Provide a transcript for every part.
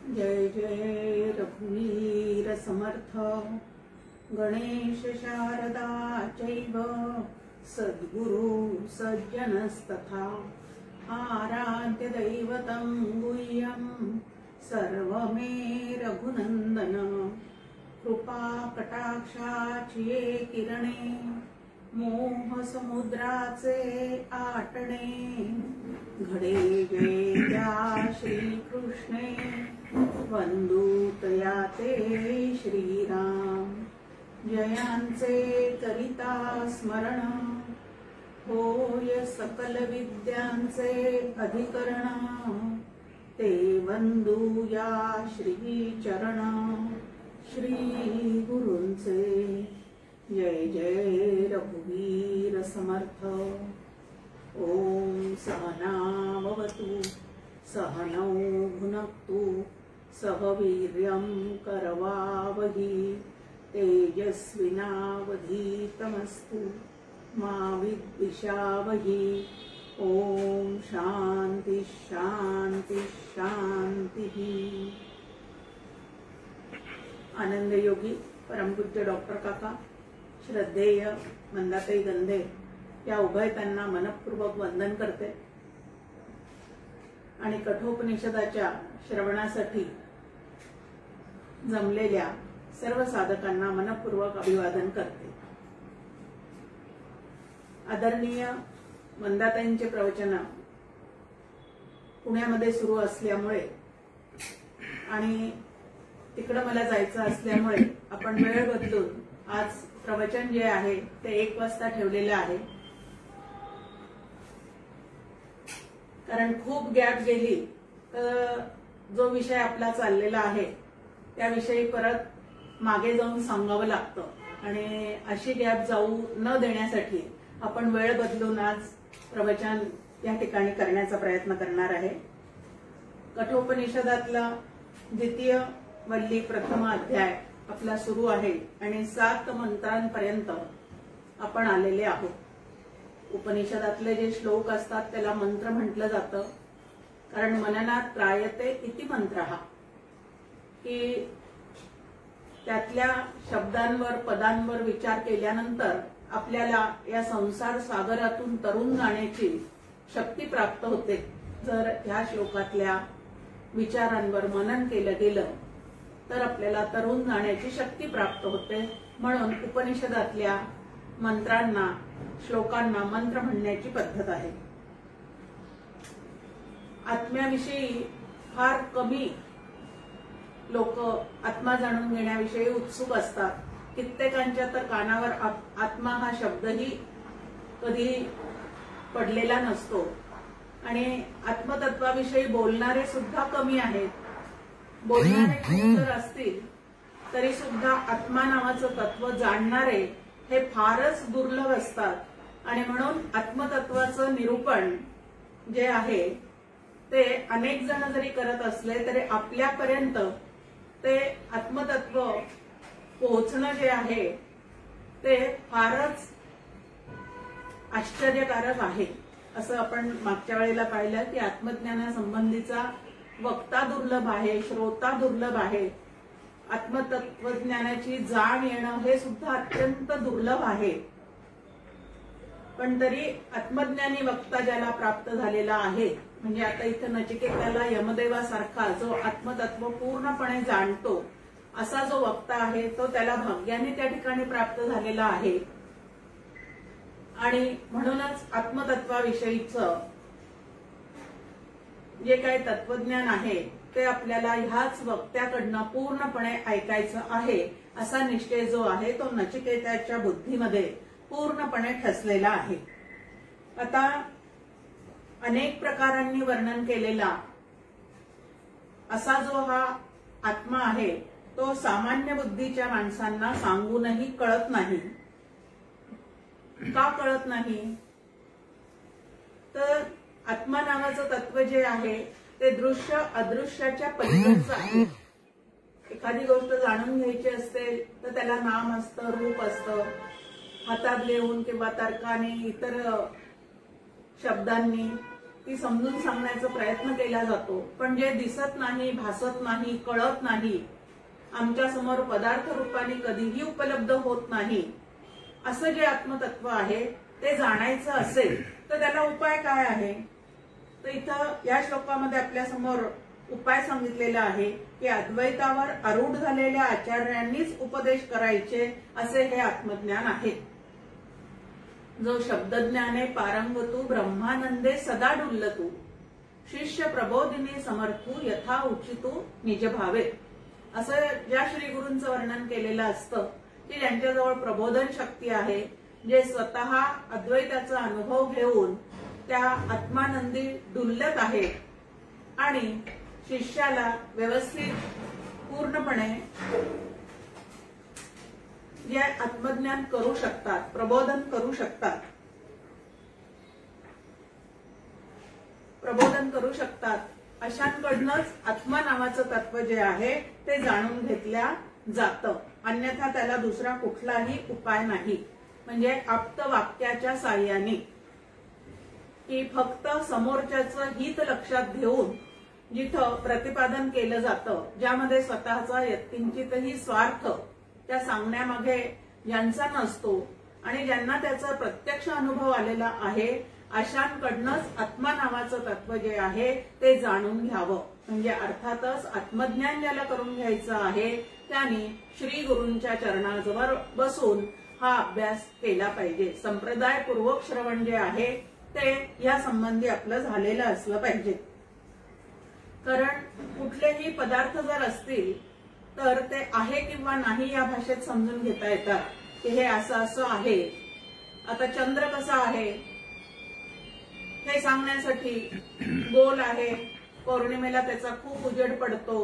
जय जय रघुवीर समर्थ गणेश शारदा चैव सद्गुरु सज्जनस्तथा आराध्य दैवतं गुह्यं सर्वमे रघुनंदन कृपा कटाक्षाची किरणे मोह समुद्राचे आटणे घडे जय त्या श्री कृष्णे वंदूतया ते श्रीराम जयांचे करिता स्मरण होय सकल विद्यांचे अधिकरण ते वंदूया श्री चरण श्री गुरूंचे जय जय रघुवीर समर्थ। ओम सहनावतु सहनौ भुनक्तु सह वीर्यं करवावहि तेजस्विनावधीतमस्तु मा विद्विषावहि। ओम शांति शांति शांति। आनंद योगी परमपूज्य डॉक्टर काका श्रद्धेय मंदाताई गंधे या उभयतांना मनपूर्वक वंदन करते आणि कठोपनिषदाच्या श्रवणासाठी जमलेल्या सर्व साधकांना मनपूर्वक अभिवादन करते। आदरणीय मंदाताईंचे प्रवचन पुण्यामध्ये सुरू असल्यामुळे आणि तिकडे मला जायचं असल्यामुळे आपण वेळ बदलून आज प्रवचन जे आहे ते 1 वाजता ठेवलेलं आहे, कारण खूप गॅप गेली तर जो विषय आपला चाललेला आहे त्याविषयी परत मागे जाऊन सांगावं लागतं आणि अशी गॅप जाऊ न देण्यासाठी आपण वेळ बदलून आज प्रवचन या ठिकाणी करण्याचा प्रयत्न करणार आहे। कठोपनिषदातला द्वितीय वल्ली प्रथम अध्याय आपला सुरू आहे आणि 7 मंत्रांपर्यंत आपण आलेले आहोत। उपनिषदातले जे श्लोक असतात त्याला मंत्र म्हटलं जातं, कारण मननात त्रायते इति मंत्रः, की त्यातल्या शब्दांवर पदांवर विचार केल्यानंतर आपल्याला या संसार सागरातून तरून जाण्याची शक्ती प्राप्त होते जर ह्या श्लोकातल्या विचारांवर मनन केलं गेलं तर आपल्याला तरून जाण्याची शक्ती प्राप्त होते। म्हणून उपनिषदातल्या मंत्रांना श्लोकांना मंत्र म्हणण्याची पद्धत आहे। आत्म्याविषयी फार कमी लोक आत्मा जाणून घेण्याविषयी उत्सुक असतात। कित्येकांच्या तर कानावर आत्मा हा शब्दही कधी पडलेला नसतो आणि आत्मतत्वाविषयी बोलणारे सुद्धा कमी आहेत। बोलणारे जर असतील तरी सुद्धा आत्मा नावाचं तत्व जाणणारे हे फारच दुर्लभ असतात आणि म्हणून आत्मतत्वाचं निरूपण जे आहे ते अनेक जण जरी करत असले तरी आपल्यापर्यंत ते आत्मतत्व पोहोचणं जे आहे ते फारच आश्चर्यकारक आहे। असं आपण मागच्या वेळेला पाहिलं की आत्मज्ञानासंबंधीचा वक्ता दुर्लभ आहे, श्रोता दुर्लभ आहे, आत्मतत्वज्ञानाची जाण येणं हे सुद्धा अत्यंत दुर्लभ आहे। पण तरी आत्मज्ञानी वक्ता ज्याला प्राप्त झालेला आहे, म्हणजे आता इथं नचिकेताला यमदेवासारखा जो आत्मतत्व पूर्णपणे जाणतो असा जो वक्ता आहे तो त्याला भाग्याने त्या ठिकाणी प्राप्त झालेला आहे आणि म्हणूनच आत्मतत्वाविषयीचं जे काही तत्वज्ञान आहे ते आपल्याला ह्याच वक्त्याकडनं पूर्णपणे ऐकायचं आहे असा निश्चय जो आहे तो नचिकेताच्या बुद्धीमध्ये पूर्णपणे ठसलेला आहे। आता अनेक प्रकारांनी वर्णन केलेला असा जो हा आत्मा आहे तो सामान्य बुद्धीच्या माणसांना सांगूनही कळत नाही। का कळत नाही? तर आत्मा नावाचं तत्व जे आहे ते दृश्य अदृश्याच्या पलीकडचं आहे। एखादी गोष्ट जाणून घ्यायची असेल तर त्याला नाम असतं, रूप असतं, हातात लिहून किंवा तर्काने इतर शब्दांनी ती समजून सांगण्याचा प्रयत्न केला जातो, पण जे दिसत नाही, भासत नाही, कळत नाही, आमच्या समोर पदार्थ रूपाने कधीही उपलब्ध होत नाही, असं जे आत्मतत्व आहे ते जाणायचं असेल तर त्याला उपाय काय आहे? तर इथं या श्लोकामध्ये आपल्या समोर उपाय सांगितलेला आहे की अद्वैतावर आरूढ झालेल्या आचार्यांनीच उपदेश करायचे असे हे आत्मज्ञान आहे. जो शब्दज्ञाने पारंगतू ब्रह्मानंदे सदा डुल्लतू शिष्य प्रबोधिनी समर्थू यथा उचितू निज भावे, असं ज्या श्री गुरूंचं वर्णन केलेलं असतं की ज्यांच्याजवळ प्रबोधन शक्ती आहे, जे स्वतः अद्वैताचा अनुभव घेऊन त्या आत्मानंदी डुल्लत आहेत आणि शिष्याला व्यवस्थित पूर्णपणे जे आत्मज्ञान करू शकतात, प्रबोधन करू शकतात, अशांकडनंच आत्मा नावाचं तत्व जे आहे ते जाणून घेतल्या जातं. अन्यथा त्याला दुसरा कुठलाही उपाय नाही. म्हणजे आप्त वाक्याच्या साह्याने, की फक्त समोरच्याचं हित लक्षात घेऊन जिथं प्रतिपादन केलं जातं, ज्यामध्ये स्वतःचा यत्किंचितही स्वार्थ त्या सांगण्यामागे ज्यांचा नसतो आणि ज्यांना त्याचा प्रत्यक्ष अनुभव आलेला आहे, अशांकडनंच आत्मा नावाचं तत्व जे आहे ते जाणून घ्यावं. म्हणजे अर्थातच आत्मज्ञान ज्याला करून घ्यायचं आहे त्यांनी श्री गुरूंच्या चरणाजवळ बसून हा अभ्यास केला पाहिजे. संप्रदायपूर्वक श्रवण जे आहे ते या संबंधी आपलं झालेलं असलं पाहिजे. कारण कुठलेही पदार्थ जर असतील तर ते आहे किंवा नाही या भाषेत समजून घेता येतात की हे असं असं आहे. आता चंद्र कसा आहे हे सांगण्यासाठी गोल आहे, पौर्णिमेला त्याचा खूप उजेड पडतो,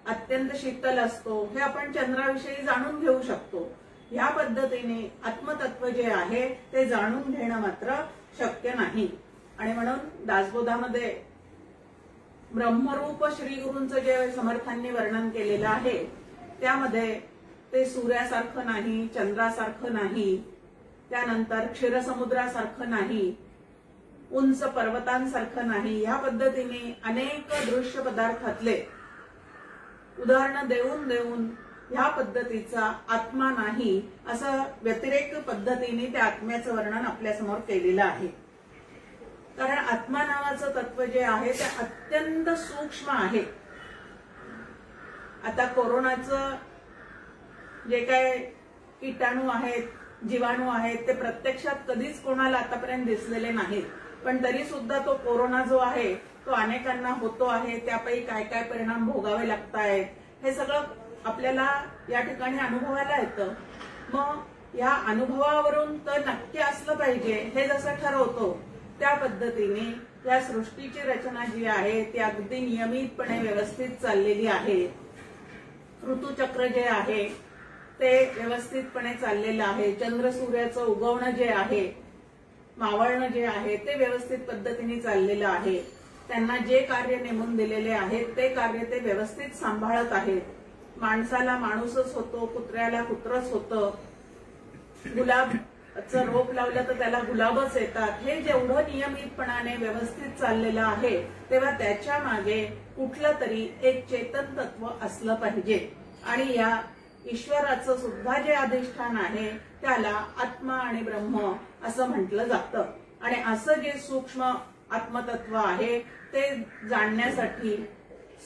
अत्यंत शीतल असतो, हे आपण चंद्राविषयी जाणून घेऊ शकतो. या पद्धतीने आत्मतत्व जे आहे ते जाणून घेणं मात्र शक्य नाही. आणि म्हणून दासबोधामध्ये ब्रह्मरूप श्री गुरूंचं जे समर्थांनी वर्णन केलेलं आहे त्यामध्ये ते सूर्यासारखं नाही, चंद्रासारखं नाही, त्यानंतर क्षीरसमुद्रासारखं नाही, उंच पर्वतांसारखं नाही, या पद्धतीने अनेक दृश्य पदार्थातले उदाहरणं देऊन देऊन ह्या पद्धतीचा आत्मा नाही असं व्यतिरेक पद्धतीने त्या आत्म्याचं वर्णन आपल्यासमोर केलेलं आहे. कारण आत्मा नावाचं तत्व जे आहे ते अत्यंत सूक्ष्म आहे. आता कोरोनाचं जे काय कीटाणू आहेत, जीवाणू आहेत, ते प्रत्यक्षात कधीच कोणाला आतापर्यंत दिसलेले नाहीत, पण तरी सुद्धा तो कोरोना जो आहे तो अनेकांना होतो आहे. त्यापैकी काय काय परिणाम भोगावे लागतायत हे सगळं आपल्याला या ठिकाणी अनुभवायला येतं. मग या अनुभवावरून तर नक्की असलं पाहिजे हे जसं ठरवतो त्या पद्धतीने या सृष्टीची रचना जी आहे ती अगदी नियमितपणे व्यवस्थित चाललेली आहे. ऋतुचक्र जे आहे ते व्यवस्थितपणे चाललेलं आहे. चंद्र सूर्याचं उगवणं जे आहे, मावळणं जे आहे ते व्यवस्थित पद्धतीने चाललेलं आहे. त्यांना जे कार्य नेमून दिलेले आहेत ते कार्य ते व्यवस्थित सांभाळत आहेत. माणसाला माणूसच होतो, कुत्र्याला कुत्रच होतं, गुलाबचं रोप लावलं तर त्याला गुलाबच येतात. हे जेवढं नियमितपणाने व्यवस्थित चाललेलं आहे तेव्हा त्याच्या मागे कुठलं तरी एक चेतन तत्व असलं पाहिजे. आणि या ईश्वराचं सुद्धा जे अधिष्ठान आहे त्याला आत्मा आणि ब्रह्म असं म्हटलं जातं. आणि असं जे सूक्ष्म आत्मतत्व आहे ते जाणण्यासाठी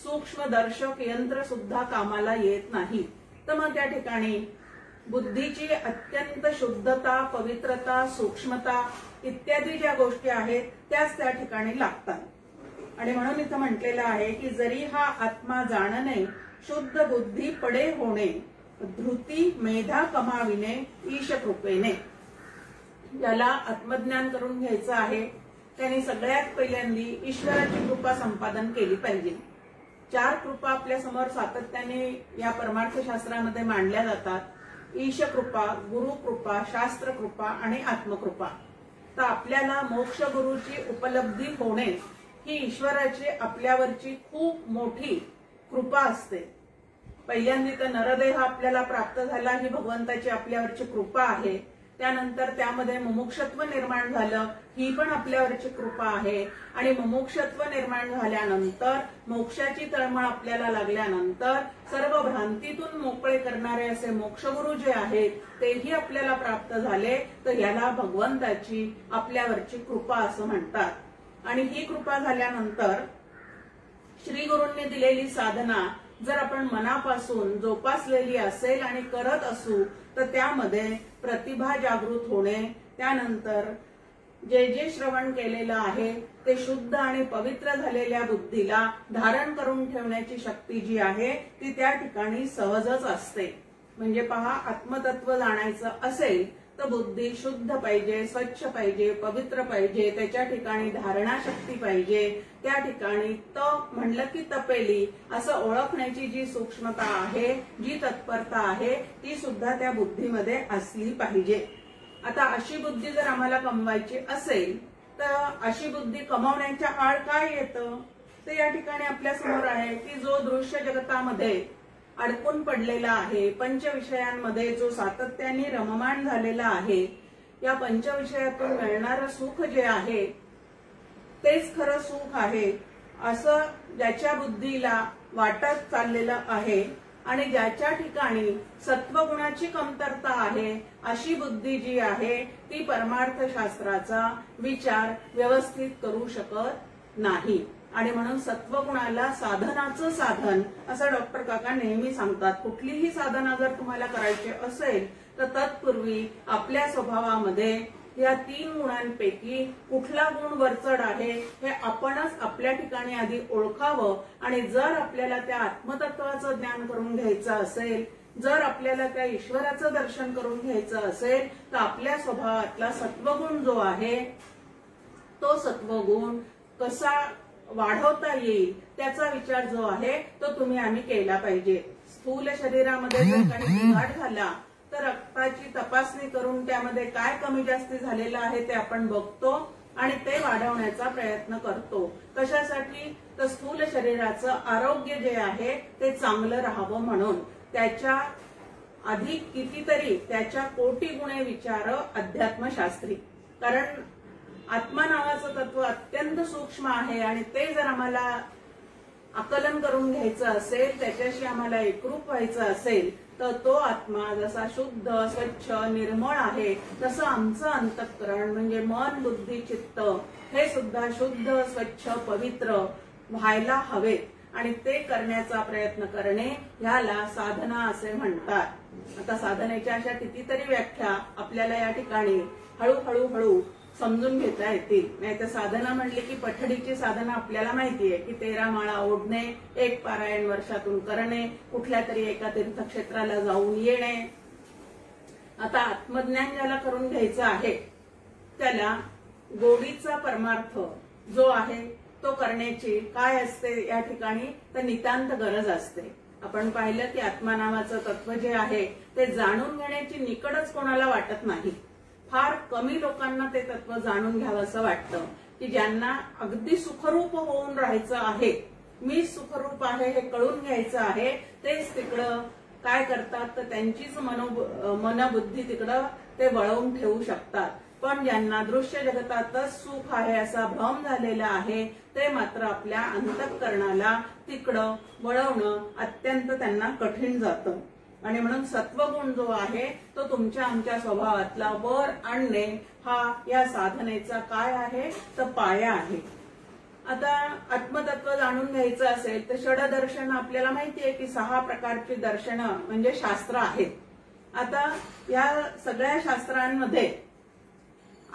सूक्ष्मदर्शक यंत्र सुद्धा कामाला येत नाही. तर मग त्या ठिकाणी बुद्धीची अत्यंत शुद्धता, पवित्रता, सूक्ष्मता इत्यादी ज्या गोष्टी आहेत त्याच त्या ठिकाणी लागतात. आणि म्हणून इथं म्हटलेलं आहे की जरी हा आत्मा जाणणे शुद्ध बुद्धी पडे होणे, धृती मेधा कमाविणे ईश कृपेने. ज्याला आत्मज्ञान करून घ्यायचं आहे त्यांनी सगळ्यात पहिल्यांदी ईश्वराची कृपा संपादन केली पाहिजे. 4 कृपा आपल्या समोर सातत्याने या परमार्थशास्त्रामध्ये मांडल्या जातात. ईश कृपा, गुरु कृपा, शास्त्र कृपा आणि आत्मकृपा. तर आपल्याला मोक्ष गुरुची उपलब्धी होणे ही ईश्वराची आपल्यावरची खूप मोठी कृपा असते. पहिल्यांदा तर नरदेह आपल्याला प्राप्त झाला ही भगवंताची आपल्यावरची कृपा आहे. त्यानंतर त्यामध्ये मुमुक्षत्व निर्माण झालं, ही पण आपल्यावरची कृपा आहे. आणि मुमुक्षत्व निर्माण झाल्यानंतर मोक्षाची तळमळ आपल्याला लागल्यानंतर सर्व भ्रांतीतून मोकळे करणारे असे मोक्षगुरु जे आहेत तेही आपल्याला प्राप्त झाले, तर याला भगवंताची आपल्यावरची कृपा असं म्हणतात. आणि ही कृपा झाल्यानंतर श्री गुरूंनी दिलेली साधना जर आपण मनापासून जोपासलेली असेल आणि करत असू तर त्यामध्ये प्रतिभा जागृत होणे, त्यानंतर जे जे श्रवण केलेलं आहे ते शुद्ध आणि पवित्र झालेल्या बुद्धीला धारण करून ठेवण्याची शक्ती जी आहे ती त्या ठिकाणी सहजच असते. म्हणजे पहा, आत्मतत्व जाणायचं असेल तर बुद्धी शुद्ध पाहिजे, स्वच्छ पाहिजे, पवित्र पाहिजे, त्याच्या ठिकाणी धारणा शक्ती पाहिजे, त्या ठिकाणी म्हणलं की तपेली असं ओळखण्याची जी सूक्ष्मता आहे, जी तत्परता आहे ती सुद्धा त्या बुद्धीमध्ये असली पाहिजे. आता अशी बुद्धी जर आम्हाला कमवायची असेल तर अशी बुद्धी कमवण्याच्या आड काय येतं ते या ठिकाणी आपल्या समोर आहे की जो दृश्य जगतामध्ये अडकून पडलेला आहे, पंचविषयांमध्ये जो सातत्याने रममाण झालेला आहे, या पंचविषयातून मिळणारं सुख जे आहे तेच खरं सुख आहे असं ज्याच्या बुद्धीला वाटत चाललेलं आहे आणि ज्याच्या ठिकाणी सत्वगुणाची कमतरता आहे अशी बुद्धी जी आहे ती परमार्थ शास्त्राचा विचार व्यवस्थित करू शकत नाही. आणि म्हणून सत्वगुणाला साधनाचं साधन असं डॉक्टर काका नेहमी सांगतात. कुठलीही साधना जर तुम्हाला करायची असेल तर तत्पूर्वी आपल्या स्वभावामध्ये या 3 गुणांपैकी कुठला गुण वरचढ आहे हे आपणच आपल्या ठिकाणी आधी ओळखावं. आणि जर आपल्याला त्या आत्मतत्वाचं ज्ञान करून घ्यायचं असेल, जर आपल्याला त्या ईश्वराचं दर्शन करून घ्यायचं असेल तर आपल्या स्वभावातला सत्वगुण जो आहे तो सत्वगुण कसा वाढवता येईल त्याचा विचार जो आहे तो आम्ही केला पाहिजे. स्थूल शरीरामध्ये जर काही बिघाड झाला तर रक्ताची तपासणी करून त्यामध्ये काय कमी जास्ती झालेलं आहे ते आपण बघतो आणि ते वाढवण्याचा प्रयत्न करतो. कशासाठी? तर स्थूल शरीराचं आरोग्य जे आहे ते चांगलं राहावं म्हणून. त्याच्या अधिक कितीतरी त्याच्या कोटी गुणे विचार अध्यात्मशास्त्री. कारण आत्मा नावाचं तत्व अत्यंत सूक्ष्म आहे आणि ते जर आम्हाला आकलन करून घ्यायचं असेल, त्याच्याशी आम्हाला एकरूप व्हायचं असेल तर तो आत्मा जसा शुद्ध, स्वच्छ, निर्मळ आहे तसं आमचं अंतःकरण म्हणजे मन, बुद्धी, चित्त हे सुद्धा शुद्ध, स्वच्छ, पवित्र व्हायला हवेत आणि ते करण्याचा प्रयत्न करणे ह्याला साधना असे म्हणतात. आता साधनेच्या अशा कितीतरी व्याख्या आपल्याला या ठिकाणी हळूहळू समजून घेता येतील. नाही तर साधना म्हणली की पठडीची साधना आपल्याला माहितीये की 13 माळा ओढणे, 1 पारायण वर्षातून करणे, कुठल्या तरी एका तीर्थक्षेत्राला जाऊन येणे. आता आत्मज्ञान ज्याला करून घ्यायचं आहे त्याला गोडीचा परमार्थ जो आहे तो करण्याची काय असते या ठिकाणी तर नितांत गरज असते. आपण पाहिलं की आत्मा नावाचं तत्व जे आहे ते जाणून घेण्याची निकडच कोणाला वाटत नाही. फार कमी लोकांना ते तत्व जाणून घ्यावं असं वाटतं की ज्यांना अगदी सुखरूप होऊन राहायचं आहे, मी सुखरूप आहे हे कळून घ्यायचं आहे, तेच तिकडं काय करतात तर त्यांचीच मनबुद्धी तिकडं ते वळवून ठेवू शकतात. पण ज्यांना दृश्य जगतातच सुख आहे असा भ्रम झालेला आहे ते मात्र आपल्या अंतःकरणाला तिकडं वळवणं अत्यंत त्यांना कठीण जातं. आणि म्हणून सत्वगुण जो आहे तो तुमच्या आमच्या स्वभावातला वर आणणे हा या साधनेचा काय आहे तर पाया आहे. आता आत्मतत्व जाणून घ्यायचं असेल तर षडदर्शन आपल्याला माहितीये की 6 प्रकारची दर्शनं म्हणजे शास्त्र आहेत. आता या सगळ्या शास्त्रांमध्ये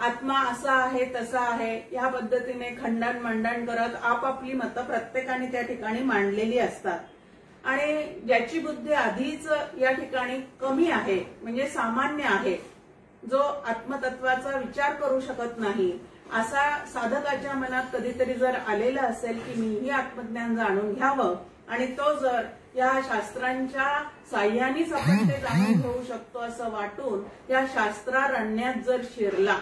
आत्मा असा आहे तसा आहे या पद्धतीने खंडन मंडन करत आपापली मतं प्रत्येकाने त्या ठिकाणी मांडलेली असतात. आणि ज्याची बुद्धी आधीच या ठिकाणी कमी आहे म्हणजे सामान्य आहे, जो आत्मतत्वाचा विचार करू शकत नाही, असा साधकाच्या मनात कधीतरी जर आलेला असेल की मीही आत्मज्ञान जाणून घ्यावं आणि तो जर या शास्त्रांच्या साह्यानेच आपण ते जाणून घेऊ शकतो असं वाटून या शास्त्रारण्यात जर शिरला,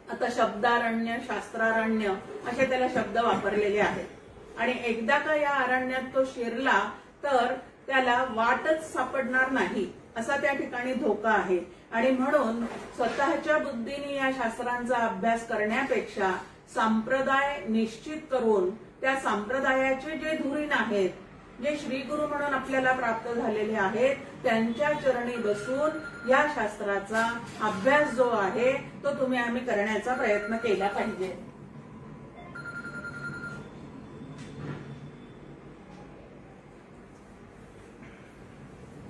आता शब्दारण्य, शास्त्रारण्य असे त्याला शब्द वापरलेले आहेत, आणि एकदा का या अरण्यात तो शिरला तर त्याला वाटच सापडणार नाही. असा त्या ठिकाणी धोका आहे. आणि म्हणून स्वतःच्या बुद्धीने या शास्त्रांचा अभ्यास करण्यापेक्षा संप्रदाय निश्चित करून त्या संप्रदायाचे जे धुरीण आहेत, जे श्रीगुरु म्हणून आपल्याला प्राप्त झालेले आहेत, त्यांच्या चरणी बसून या शास्त्राचा अभ्यास जो आहे तो तुम्ही आम्ही करण्याचा प्रयत्न केला पाहिजे.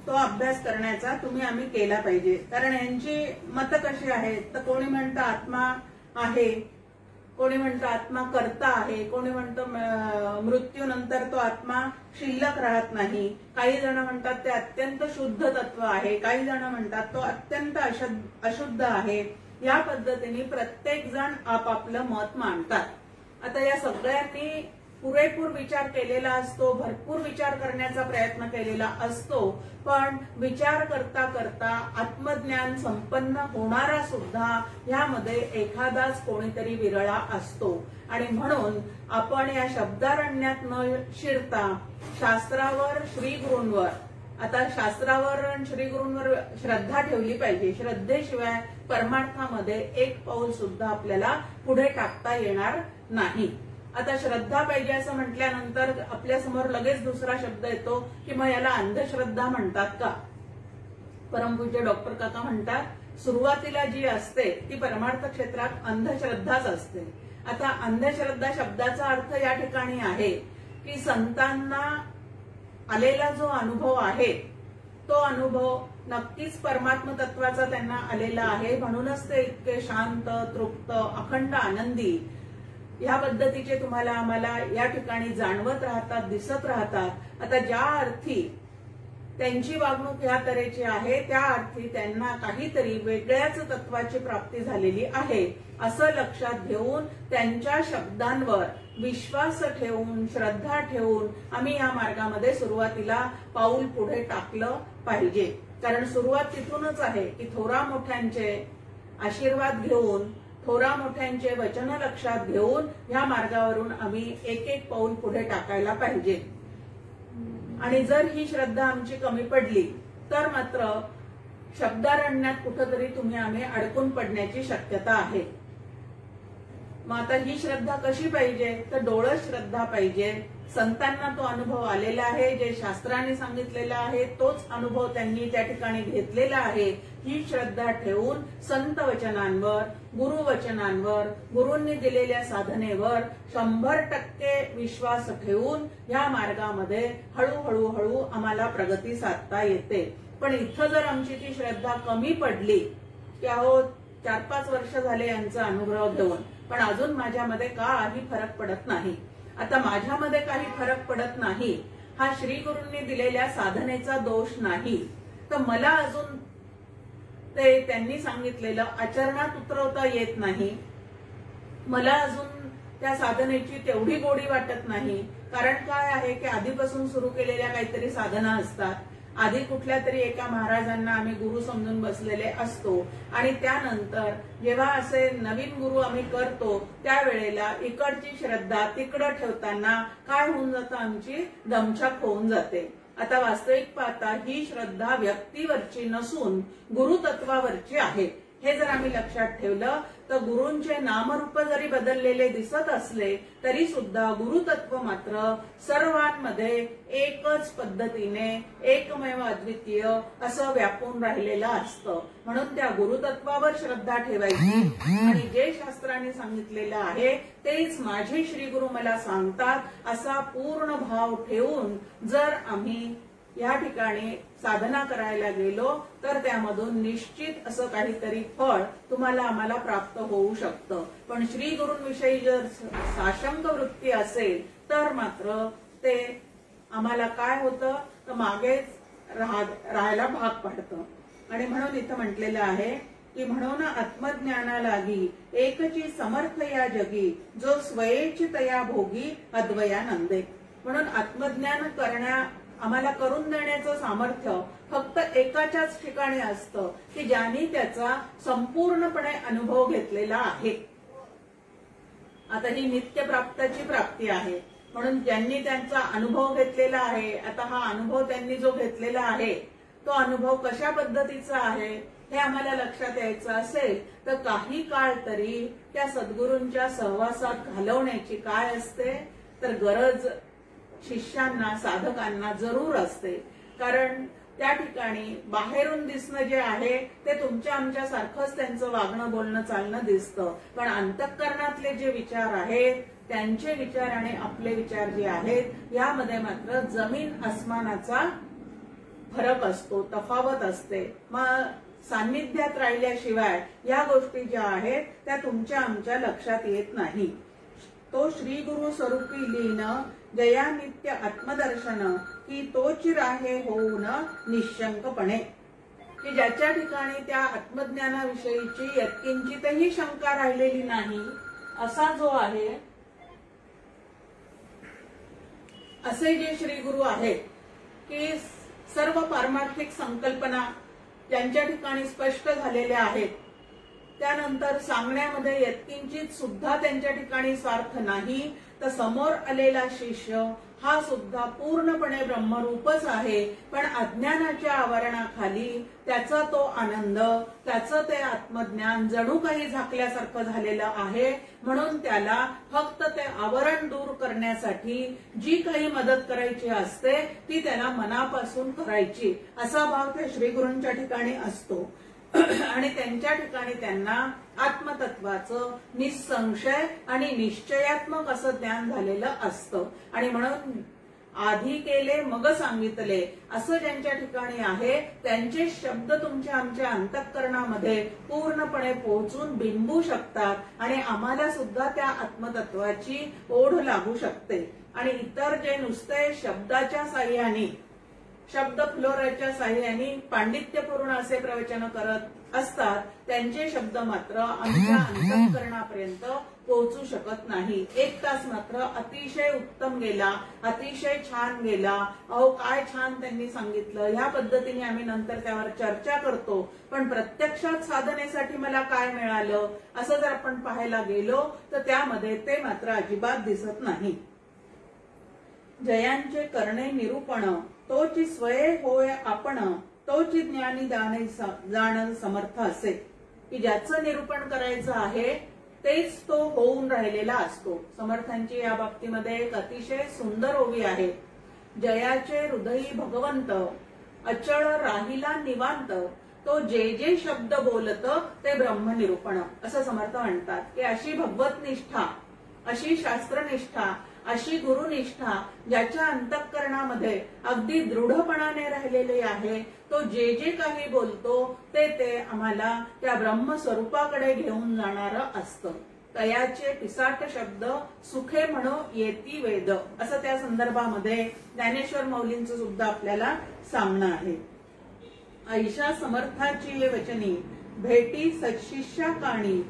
तो अभ्यास करण्याचा तुम्ही आम्ही केला पाहिजे. कारण यांची मतं कशी आहेत, तर कोणी म्हणतं आत्मा आहे, कोणी म्हणतं आत्मा कर्ता आहे, कोणी म्हणतं मृत्यूनंतर तो आत्मा शिल्लक राहत नाही, काही जण म्हणतात ते अत्यंत शुद्ध तत्व आहे, काही जण म्हणतात तो अत्यंत अशुद्ध आहे. या पद्धतीने प्रत्येक जण आपापलं मत मांडतात. आता या सगळ्यांनी पुरेपूर विचार केलेला असतो, भरपूर विचार करण्याचा प्रयत्न केलेला असतो, पण विचार करता करता आत्मज्ञान संपन्न होणारा सुद्धा यामध्ये एखादाच कोणीतरी विरळा असतो. आणि म्हणून आपण या शब्दारण्यात न शिरता शास्त्रावर, श्रीगुरूंवर, आता शास्त्रावर आणि श्रीगुरूंवर श्रद्धा ठेवली पाहिजे. श्रद्धेशिवाय परमार्थामध्ये एक पाऊल सुद्धा आपल्याला पुढे टाकता येणार नाही. आता श्रद्धा पाहिजे असं म्हटल्यानंतर आपल्या समोर लगेच दुसरा शब्द येतो की मग याला अंधश्रद्धा म्हणतात का? परमपूज्य डॉक्टर काका म्हणतात सुरुवातीला जी असते ती परमार्थ क्षेत्रात अंधश्रद्धाच असते. आता अंधश्रद्धा शब्दाचा अर्थ या ठिकाणी आहे की संतांना आलेला जो अनुभव आहे तो अनुभव नक्कीच परमात्म तत्वाचा त्यांना आलेला आहे, म्हणूनच ते इतके शांत, तृप्त, अखंड आनंदी या पद्धतीचे तुम्हाला आम्हाला या ठिकाणी जाणवत राहतात, दिसत राहतात. आता ज्या अर्थी त्यांची वागणूक या तऱ्हेची आहे त्या अर्थी त्यांना काहीतरी वेगळ्याच तत्वाची प्राप्ती झालेली आहे असं लक्षात घेऊन त्यांच्या शब्दांवर विश्वास ठेवून, श्रद्धा ठेवून आम्ही या मार्गामध्ये सुरुवातीला पाऊल पुढे टाकलं पाहिजे. कारण सुरुवात तिथूनच आहे की थोरा मोठ्यांचे आशीर्वाद घेऊन, थोरा मोठ्यांचे वचन लक्षात घेऊन या मार्गावरून आम्ही एक एक पाऊल पुढे टाकायला पाहिजे. आणि जर ही श्रद्धा आमची कमी पडली तर मात्र शब्दारण्यात कुठंतरी तुम्ही आम्ही अडकून पडण्याची शक्यता आहे. मग आता ही श्रद्धा कशी पाहिजे, तर डोळस श्रद्धा पाहिजे. संतांना तो अनुभव आलेला आहे, जे शास्त्राने सांगितलेला आहे तोच अनुभव त्यांनी त्या ठिकाणी घेतलेला आहे. ही श्रद्धा ठेवून संत वचनांवर, गुरुवचनांवर, गुरूंनी दिलेल्या साधनेवर 100% विश्वास ठेवून या मार्गामध्ये हळूहळू हळू आम्हाला प्रगती साधता येते. पण इथं जर आमची ती श्रद्धा कमी पडली की अहो 4-5 वर्ष झाले यांचा अनुभव घेऊन पण अजून माझ्यामध्ये काही फरक पडत नाही. आता माझ्यामध्ये काही फरक पडत नाही हा श्रीगुरूंनी दिलेल्या साधनेचा दोष नाही, तर मला अजून ते त्यांनी सांगितलेलं आचरणात उतरवता येत नाही, मला अजून त्या साधनेची तेवढी गोडी वाटत नाही. कारण काय आहे की आधीपासून सुरू केलेल्या काहीतरी साधना असतात, आधी कुठल्या तरी एका महाराजांना आम्ही गुरु समजून बसलेले असतो आणि त्यानंतर जेव्हा असे नवीन गुरु आम्ही करतो त्यावेळेला इकडची श्रद्धा तिकडं ठेवताना काय होऊन जातं, आमची दमछाक होऊन जाते. आता वास्तविक पाहता ही श्रद्धा व्यक्तीवरची नसून गुरुतत्वावरची आहे. हे जर आम्ही लक्षात ठेवलं तर गुरूंचे नामरूप जरी बदललेले दिसत असले तरी सुद्धा गुरुतत्व मात्र सर्वांमध्ये एकच पद्धतीने एकमेव अद्वितीय असं व्यापून राहिलेलं असतं. म्हणून त्या गुरुतत्वावर श्रद्धा ठेवायची आणि जे शास्त्राने सांगितलेलं आहे तेच माझे श्रीगुरु मला सांगतात असा पूर्ण भाव ठेवून जर आम्ही या ठिकाणी साधना करायला गेलो तर त्यामधून निश्चित असं काहीतरी फळ तुम्हाला आम्हाला प्राप्त होऊ शकतं. पण श्री गुरूंविषयी जर साशंक वृत्ती असेल तर मात्र ते आम्हाला काय होतं तर मागेच राहायला भाग पाडतं. आणि म्हणून इथं म्हटलेलं आहे की म्हणून आत्मज्ञाना लागी एकची समर्थ या जगी जो स्वयेची तया भोगी अद्वयानंदे. म्हणून आत्मज्ञान आम्हाला करून देण्याचं सामर्थ्य फक्त एकाच्याच ठिकाणी असतं की ज्यांनी त्याचा संपूर्णपणे अनुभव घेतलेला आहे. आता ही नित्य प्राप्ताची प्राप्ती आहे म्हणून ज्यांनी त्यांचा अनुभव घेतलेला आहे. आता हा अनुभव त्यांनी जो घेतलेला आहे तो अनुभव कशा पद्धतीचा आहे हे आम्हाला लक्षात यायचं असेल तर काही काळ तरी त्या सद्गुरूंच्या सहवासात घालवण्याची काय असते तर गरज शिष्यांना साधकांना जरूर असते. कारण त्या ठिकाणी बाहेरून दिसणं जे आहे ते तुमच्या आमच्या सारखंच त्यांचं वागणं बोलणं चालणं दिसतं, पण अंतःकरणातले जे विचार आहेत त्यांचे विचार आणि आपले विचार जे आहेत यामध्ये मात्र जमीन आसमानाचा फरक असतो, तफावत असते. मग सान्निध्यात राहिल्याशिवाय या गोष्टी ज्या आहेत त्या तुमच्या आमच्या लक्षात येत नाही. तो श्री गुरु स्वरूपी लीन जया नित्य आत्मदर्शन की तोची राहे होऊन निशंकपणे, की ज्याच्या ठिकाणी त्या आत्मज्ञानाविषयीची यत्किंचितही शंका राहिलेली नाही असा जो आहे, असे जे श्री गुरु आहेत की सर्व पारमार्थिक संकल्पना ज्यांच्या ठिकाणी स्पष्ट झालेल्या आहेत, त्यानंतर सांगण्यामध्ये यत्किंचित सुद्धा त्यांच्या ठिकाणी स्वार्थ नाही, तर समोर आलेला शिष्य हा सुद्धा पूर्णपणे ब्रह्मरूपच आहे, पण अज्ञानाच्या आवरणाखाली त्याचा तो आनंद, त्याचं ते आत्मज्ञान जणू काही झाकल्यासारखं झालेलं आहे. म्हणून त्याला फक्त ते आवरण दूर करण्यासाठी जी काही मदत करायची असते ती त्याला मनापासून करायची, असा भाव त्या श्रीगुरूंच्या ठिकाणी असतो. आणि त्यांच्या ठिकाणी त्यांना आत्मतत्वाचं निसंशय आणि निश्चयात्मक असं ज्ञान झालेलं असतं. आणि म्हणून आधी केले मग सांगितले असं ज्यांच्या ठिकाणी आहे त्यांचे शब्द तुमच्या आमच्या अंतःकरणामध्ये पूर्णपणे पोहोचून बिंबू शकतात आणि आम्हाला सुद्धा त्या आत्मतत्वाची ओढ लागू शकते. आणि इतर जे नुसते शब्दाच्या साह्याने, शब्द फ्लोराच्या साह्याने पांडित्यपूर्ण असे प्रवचन करत असतात त्यांचे शब्द मात्र आमच्या अंतःकरणापर्यंत पोहोचू शकत नाही. 1 तास मात्र अतिशय उत्तम गेला, अतिशय छान गेला, अहो काय छान त्यांनी सांगितलं, ह्या पद्धतीने आम्ही नंतर त्यावर चर्चा करतो. पण प्रत्यक्षात साधनेसाठी मला काय मिळालं असं जर आपण पाहायला गेलो तर त्यामध्ये ते मात्र अजिबात दिसत नाही. जयांचे करणे निरूपण तोची स्वये होय आपण, तोची ज्ञानी जाण समर्थ असे, की ज्याचं निरूपण करायचं आहे तेच तो होऊन राहिलेला असतो. समर्थांची या बाबतीमध्ये एक अतिशय सुंदर ओवी आहे. जयाचे हृदयी भगवंत अचळ राहिला निवांत, तो जे जे शब्द बोलत ते ब्रह्मनिरूपण, असं समर्थ म्हणतात. की अशी भगवत निष्ठा, अशी शास्त्रनिष्ठा, अशी गुरुनिष्ठा ज्याच्या अंतःकरणामध्ये अगदी दृढपणाने राहिलेली आहे, तो जे जे काही बोलतो ते आम्हाला त्या ब्रह्मस्वरूपाकडे घेऊन जाणारं असतं. तयाचे पिसाट शब्द सुखे म्हणो येती वेद, असं त्या संदर्भामध्ये ज्ञानेश्वर माऊलींचं सुद्धा आपल्याला सांगणं आहे. ऐशा समर्थाची हे वचनी भेटी सत्शिष्या काणी,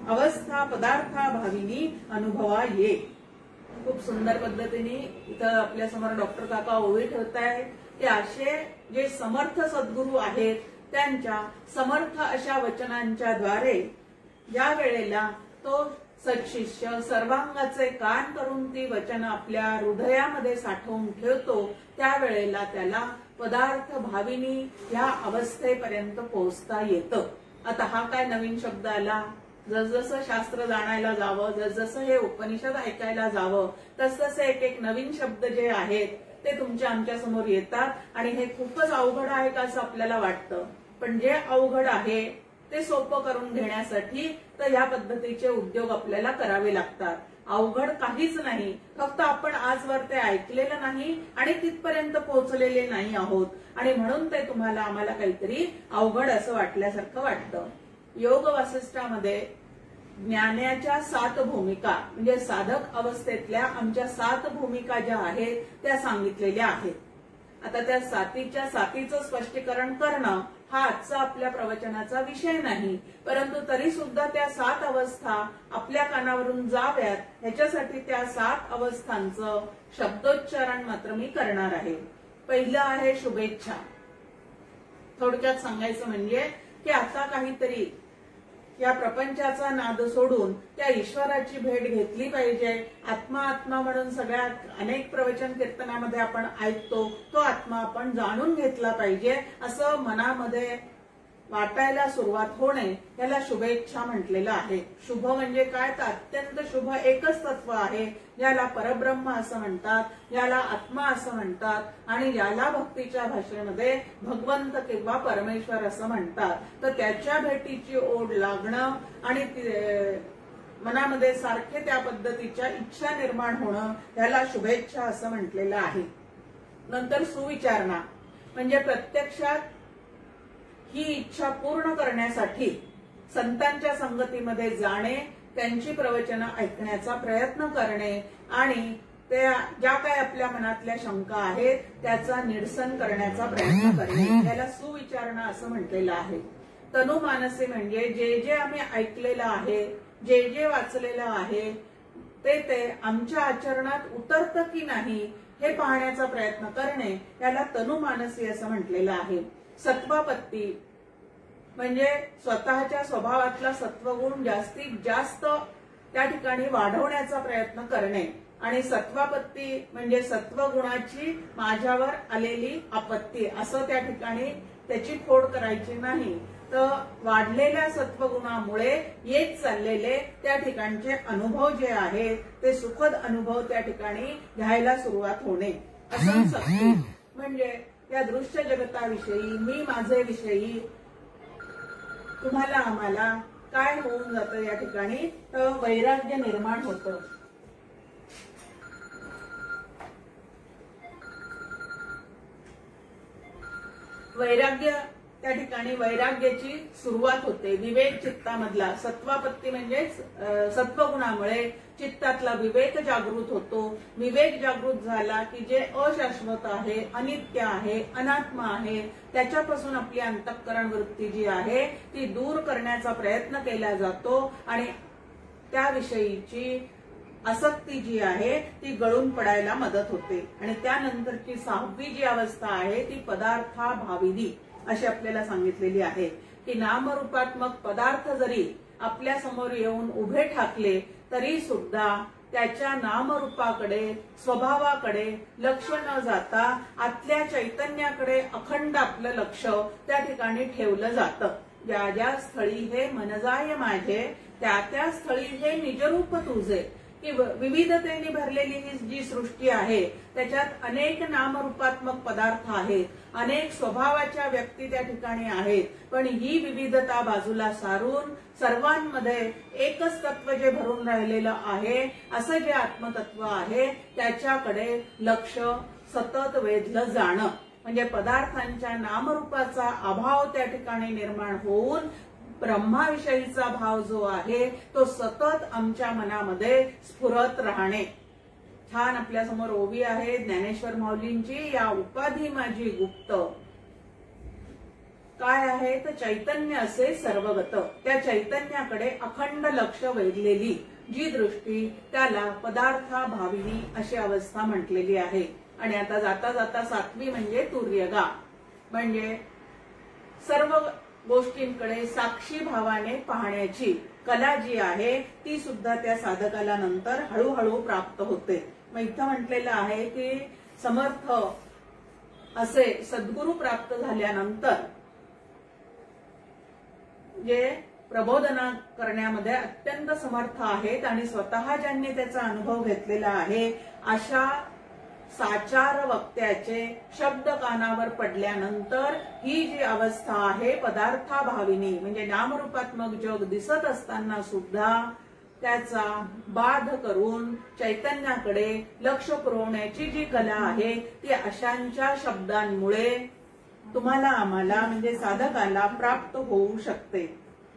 अवस्था पदार्था भाविनी अनुभवा ये. खूप सुंदर पद्धतीने इथं आपल्या समोर डॉक्टर काका ओवी ठेवतायत की असे जे समर्थ सद्गुरू आहेत त्यांच्या समर्थ अशा वचनांच्या द्वारे ज्या वेळेला तो सत्शिष्य सर्वांगाचे कान करून ती वचन आपल्या हृदयामध्ये साठवून ठेवतो त्यावेळेला त्याला पदार्थ भाविनी ह्या अवस्थेपर्यंत पोहोचता येतं. आता हा काय नवीन शब्द आला? जसजसं शास्त्र जाणायला जावं, जसजसं हे उपनिषद ऐकायला जावं, तसतसे एक एक नवीन शब्द जे आहेत ते तुमच्या आमच्या समोर येतात आणि हे खूपच अवघड आहे का असं आपल्याला वाटतं. पण जे अवघड आहे ते सोपं करून घेण्यासाठी तर या पद्धतीचे उद्योग आपल्याला करावे लागतात. अवघड काहीच नाही, फक्त आपण आजवर ते ऐकलेलं नाही आणि तिथपर्यंत पोहोचलेले नाही आहोत आणि म्हणून ते तुम्हाला आम्हाला काहीतरी अवघड असं वाटल्यासारखं वाटतं. योग वासिष्ठामध्ये ज्ञानाच्या 7 भूमिका म्हणजे साधक अवस्थेतल्या आमच्या 7 भूमिका ज्या आहेत त्या सांगितलेल्या आहेत. आता त्या 7चं स्पष्टीकरण करणं हा आजचा आपल्या प्रवचनाचा विषय नाही, परंतु तरी सुद्धा त्या 7 अवस्था आपल्या कानावरून जाव्यात ह्याच्यासाठी त्या 7 अवस्थांचं शब्दोच्चारण मात्र मी करणार आहे. पहिलं आहे शुभेच्छा. थोडक्यात सांगायचं म्हणजे की आता काहीतरी या प्रपंचाचा नाद सोडून त्या ईश्वराची भेट घेतली पाहिजे. आत्मा आत्मा म्हणून सगळ्या अनेक प्रवचन कीर्तनामध्ये आपण ऐकतो, तो आत्मा आपण जाणून घेतला पाहिजे असं मनामध्ये वाटायला सुरुवात होणे याला शुभेच्छा म्हटलेलं आहे. शुभ म्हणजे काय, तर अत्यंत शुभ एकच तत्व आहे, याला परब्रह्म असं म्हणतात, याला आत्मा असं म्हणतात आणि याला भक्तीच्या भाषेमध्ये भगवंत किंवा परमेश्वर असं म्हणतात. तर त्याच्या भेटीची ओढ लागणं आणि मनामध्ये सारखे त्या पद्धतीच्या इच्छा निर्माण होणं याला शुभेच्छा असं म्हटलेलं आहे. नंतर सुविचारणा म्हणजे प्रत्यक्षात ही इच्छा पूर्ण करण्यासाठी संतांच्या संगतीमध्ये जाणे, त्यांची प्रवचनं ऐकण्याचा प्रयत्न करणे आणि त्या ज्या काय आपल्या मनातल्या शंका आहेत त्याचा निरसन करण्याचा प्रयत्न करणे याला सुविचारणा असं म्हटलेलं आहे. तनुमानसी म्हणजे जे जे आम्ही ऐकलेलं आहे, जे जे वाचलेलं आहे ते आमच्या आचरणात उतरतं की नाही हे पाहण्याचा प्रयत्न करणे याला तनुमानसी असं म्हटलेलं आहे. सत्वापत्ती म्हणजे स्वतःच्या स्वभावातला सत्वगुण जास्तीत जास्त त्या ठिकाणी वाढवण्याचा प्रयत्न करणे आणि सत्वापत्ती म्हणजे सत्वगुणाची माझ्यावर आलेली आपत्ती असं त्या ठिकाणी त्याची फोड करायची नाही, तर वाढलेल्या सत्वगुणामुळे येत चाललेले त्या ठिकाणचे अनुभव जे आहेत ते सुखद अनुभव त्या ठिकाणी घ्यायला सुरुवात होणे. असं सत्व म्हणजे या दृश्य जगताविषयी मी माझे विषयी तुम्हाला आम्हाला काय होऊन जातं या ठिकाणी, तर वैराग्य निर्माण होतं. वैराग्य त्या ठिकाणी वैराग्याची सुरुवात होते. विवेक चित्तामधला सत्वापत्ती म्हणजे सत्वगुणामुळे चित्तातला विवेक जागृत होतो. विवेक जागृत झाला की जे अशाश्वत आहे, अनित्य आहे, अनात्म आहे त्याच्यापासून आपली अंतःकरण वृत्ती जी आहे ती दूर करण्याचा प्रयत्न केला जातो आणि त्याविषयीची आसक्ती जी आहे ती गळून पडायला मदत होते. आणि त्यानंतरची 6वी जी अवस्था आहे ती पदार्थाभाविनी अशी आपल्याला सांगितलेली आहे की नामरूपात्मक पदार्थ जरी आपल्या समोर येऊन उभे ठाकले तरी सुद्धा त्याच्या नामरूपाकडे स्वभावाकडे लक्ष न जाता आतल्या चैतन्याकडे अखंड आपलं लक्ष त्या ठिकाणी ठेवलं जातं. ज्या ज्या स्थळी हे मनजाय माझे त्या त्या स्थळी हे निजरूप तुझे की विविधतेने भरलेली ही जी सृष्टी आहे त्याच्यात अनेक नामरूपात्मक पदार्थ आहेत, अनेक स्वभावाच्या व्यक्ती त्या ठिकाणी आहेत, पण ही विविधता बाजूला सारून सर्वांमध्ये एकच तत्व जे भरून राहिलेलं आहे असं जे आत्मतत्व आहे त्याच्याकडे लक्ष सतत वेधलं जाणं म्हणजे पदार्थांच्या नामरूपाचा अभाव त्या ठिकाणी निर्माण होऊन ब्रह्माविषयीचा भाव जो आहे तो सतत आमच्या मनामध्ये स्फुरत राहणे. छान आपल्या समोर ओवी आहे ज्ञानेश्वर माऊलींची, या उपाधी माझी गुप्त काय आहे तर चैतन्य असे सर्वगत. त्या चैतन्याकडे अखंड लक्ष वेधलेली जी दृष्टी त्याला पदार्थाभाविनी अशी अवस्था म्हटलेली आहे. आणि आता जाता जाता 7वी म्हणजे तुर्यगा म्हणजे सर्व गोष्टींकडे साक्षी भावाने पाहण्याची कला जी आहे ती सुद्धा त्या साधकाला नंतर हळूहळू प्राप्त होते. मग इथं म्हटलेलं आहे की समर्थ असे सद्गुरू प्राप्त झाल्यानंतर जे प्रबोधना करण्यामध्ये अत्यंत समर्थ आहेत आणि स्वतः ज्यांनी त्याचा अनुभव घेतलेला आहे अशा साचार वक्त्याचे शब्द कानावर पडल्यानंतर ही जी अवस्था आहे पदार्थाभाविनी म्हणजे नामरूपात्मक जग दिसत असताना सुद्धा त्याचा बाध करून चैतन्याकडे लक्ष पुरवण्याची जी कला आहे ती अशांच्या शब्दांमुळे तुम्हाला आम्हाला म्हणजे साधकाला प्राप्त होऊ शकते.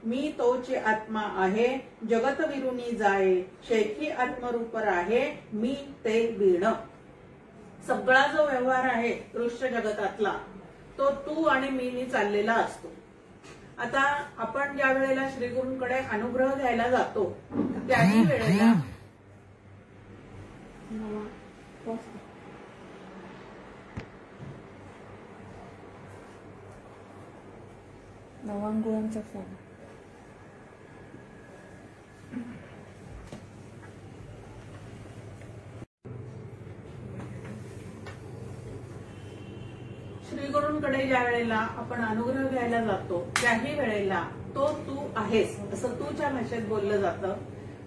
मी तोची आत्मा आहे जगत विरुनी जाये शेखी आत्मरूप आहे मी ते वीण. सगळा जो व्यवहार आहे दृश्य जगतातला तो तू आणि मीनी चाललेला असतो. आता आपण ज्या वेळेला श्रीगुरूंकडे अनुग्रह घ्यायला जातो त्याही वेळेला नवांगुळांचा फोन श्रीगुरूंकडे ज्या वेळेला आपण अनुग्रह घ्यायला जातो त्याही वेळेला तो तू आहेस असं तूच्या भाषेत बोललं जातं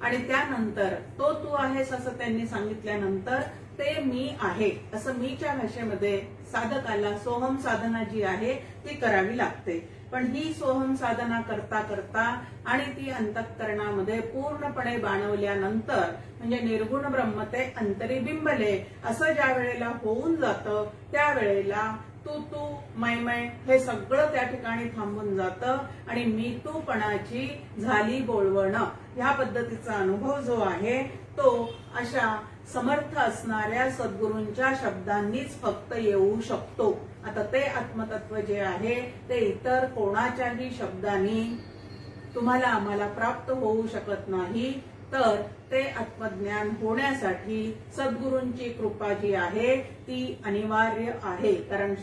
आणि त्यानंतर तो तू आहेस असं त्यांनी सांगितल्यानंतर ते मी आहे असं मीच्या भाषेमध्ये साधकाला सोहम साधना जी आहे ती करावी लागते. पण ही सोहम साधना करता करता आणि ती अंतःकरणामध्ये पूर्णपणे बाणवल्यानंतर म्हणजे निर्गुण ब्रह्म ते अंतरी बिंबले असं ज्या वेळेला होऊन जातं त्यावेळेला तू तू मै मै हे सगळं त्या ठिकाणी थांबून जातं आणि मी तूपणाची झाली बोलवणं ह्या पद्धतीचा अनुभव जो आहे तो अशा समर्थ असणाऱ्या सद्गुरूंच्या शब्दांनीच फक्त येऊ शकतो. आता ते आत्मतत्व जे आहे ते इतर कोणाच्याही शब्दांनी तुम्हाला आम्हाला प्राप्त होऊ शकत नाही. तर ते आत्मज्ञान होण्यासाठी सद्गुरूंची कृपा जी आहे ती अनिवार्य आहे. कारण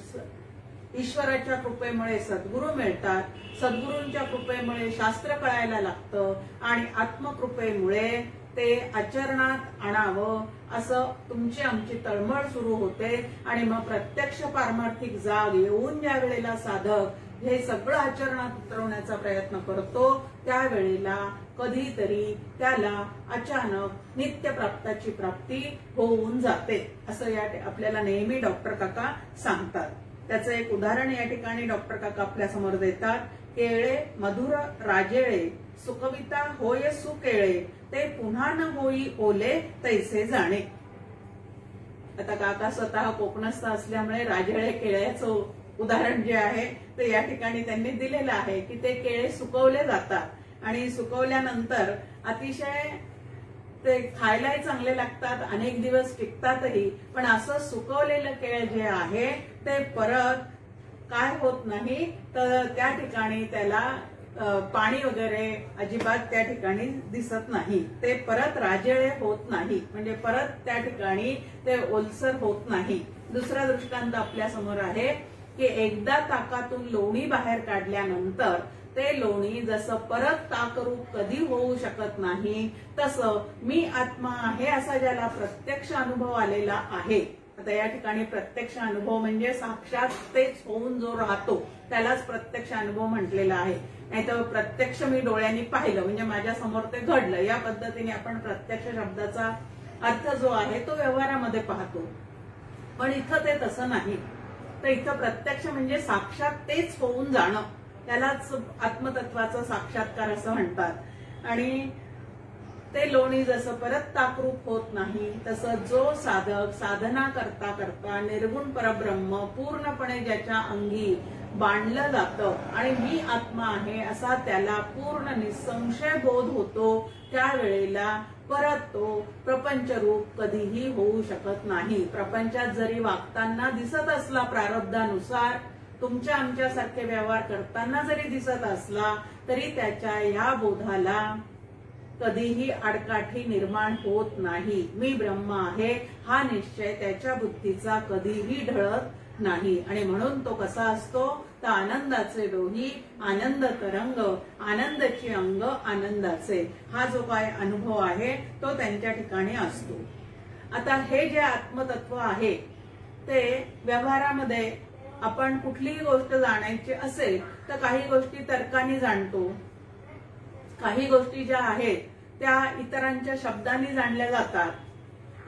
ईश्वराच्या कृपेमुळे सद्गुरू मिळतात, सद्गुरूंच्या कृपेमुळे शास्त्र कळायला लागतं आणि आत्मकृपेमुळे ते आचरणात आणावं असं तुमची आमची तळमळ सुरू होते. आणि मग प्रत्यक्ष पारमार्थिक जाग येऊन ज्या वेळेला साधक हे सगळं आचरणात उतरवण्याचा प्रयत्न करतो त्यावेळेला कधीतरी त्याला अचानक नित्यप्राप्ताची प्राप्ती होऊन जाते असं या आपल्याला नेहमी डॉक्टर काका सांगतात. त्याचं एक उदाहरण या ठिकाणी डॉक्टर काका आपल्या समोर देतात. केळे मधुर राजेळे सुकविता होय सुकेळे ते पुन्हा न होई ओले तैसे जाणे. आता काका स्वतः कोकणस्थ असल्यामुळे राजेळे केळ्याचं उदाहरण जे आहे ते या ठिकाणी त्यांनी दिलेलं आहे की ते केळे सुकवले जातात आणि सुकवल्यानंतर अतिशय ते खायलाही चांगले लागतात, अनेक दिवस टिकतातही. पण असं सुकवलेलं केळ जे आहे ते परत काय होत नाही तर त्या ठिकाणी त्याला पाणी वगैरे अजिबात त्या ठिकाणी दिसत नाही, ते परत राजेळे होत नाही म्हणजे परत त्या ठिकाणी ते ओलसर होत नाही. दुसरा दृष्टांत आपल्या समोर आहे की एकदा ताकातून लोणी बाहेर काढल्यानंतर ते लोणी जसं परत ताकरूप कधी होऊ शकत नाही तसं मी आत्मा आहे असा ज्याला प्रत्यक्ष अनुभव आलेला आहे. आता या ठिकाणी प्रत्यक्ष अनुभव म्हणजे साक्षात तेच होऊन जो राहतो त्यालाच प्रत्यक्ष अनुभव म्हटलेला आहे. नाहीतर प्रत्यक्ष मी डोळ्यांनी पाहिलं म्हणजे माझ्या समोर ते घडलं या पद्धतीने आपण प्रत्यक्ष शब्दाचा अर्थ जो आहे तो व्यवहारामध्ये पाहतो. पण इथं ते तसं नाही. तर इथं प्रत्यक्ष म्हणजे साक्षात तेच होऊन जाणं त्यालाच आत्मतत्वाचा साक्षात्कार असं म्हणतात. आणि ते लोणी जसं परत ताकरूप होत नाही तसं जो साधक साधना करता करता निर्गुण परब्रह्म पूर्णपणे ज्याच्या अंगी बांधलं जातं आणि मी आत्मा आहे असा त्याला पूर्ण निसंशय बोध होतो त्यावेळेला परत तो प्रपंचरूप कधीही होऊ शकत नाही. प्रपंचात जरी वागताना दिसत असला प्रारब्धानुसार तुमच्या आमच्यासारखे व्यवहार करताना जरी दिसत असला तरी त्याच्या या बोधाला कधीही आडकाठी निर्माण होत नाही. मी ब्रह्म आहे हा निश्चय त्याच्या बुद्धीचा कधीही ढळत नाही. आणि म्हणून तो कसा असतो तर आनंदाचे डोही आनंद तरंग आनंदाची अंग आनंदाचे हा जो काय अनुभव आहे तो त्यांच्या ठिकाणी असतो. आता हे जे आत्मतत्व आहे ते व्यवहारामध्ये आपण कुठलीही गोष्ट जाणायची असेल तर काही गोष्टी तर्काने जाणतो, काही गोष्टी ज्या आहेत त्या इतरांच्या शब्दांनी जाणल्या जातात.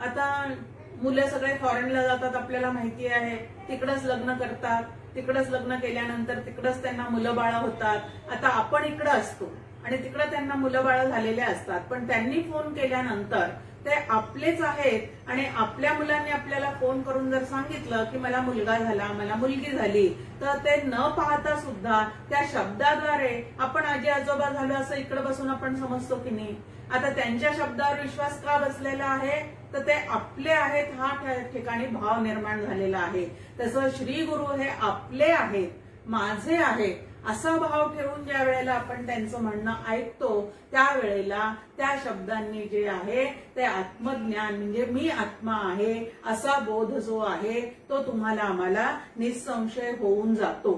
आता मुलं सगळे फॉरेनला जातात आपल्याला माहिती आहे, तिकडच लग्न करतात, तिकडच लग्न केल्यानंतर तिकडच त्यांना मुलं बाळ होतात. आता आपण इकडं असतो आणि तिकडं त्यांना मुलं बाळ झालेले असतात पण त्यांनी फोन केल्यानंतर ते आपलेच आहेत आणि आपल्या मुलांनी आपल्याला फोन करून जर सांगितलं की मला मुलगा झाला मला मुलगी झाली तर ते न पाहता सुद्धा त्या शब्दाद्वारे आपण आजी आजोबा झालो असं इकडे बसून आपण समजतो की नाही. आता त्यांच्या शब्दावर विश्वास का बसलेला आहे तर ते आपले आहेत हा त्या ठिकाणी भाव निर्माण झालेला आहे. तसं श्री गुरु हे आपले आहेत, माझे आहेत असा भाव ठेवून ज्या वेळेला आपण त्यांचं म्हणणं ऐकतो त्यावेळेला त्या शब्दांनी जे आहे ते आत्मज्ञान म्हणजे मी आत्मा आहे असा बोध जो आहे तो तुम्हाला आम्हाला निसंशय होऊन जातो.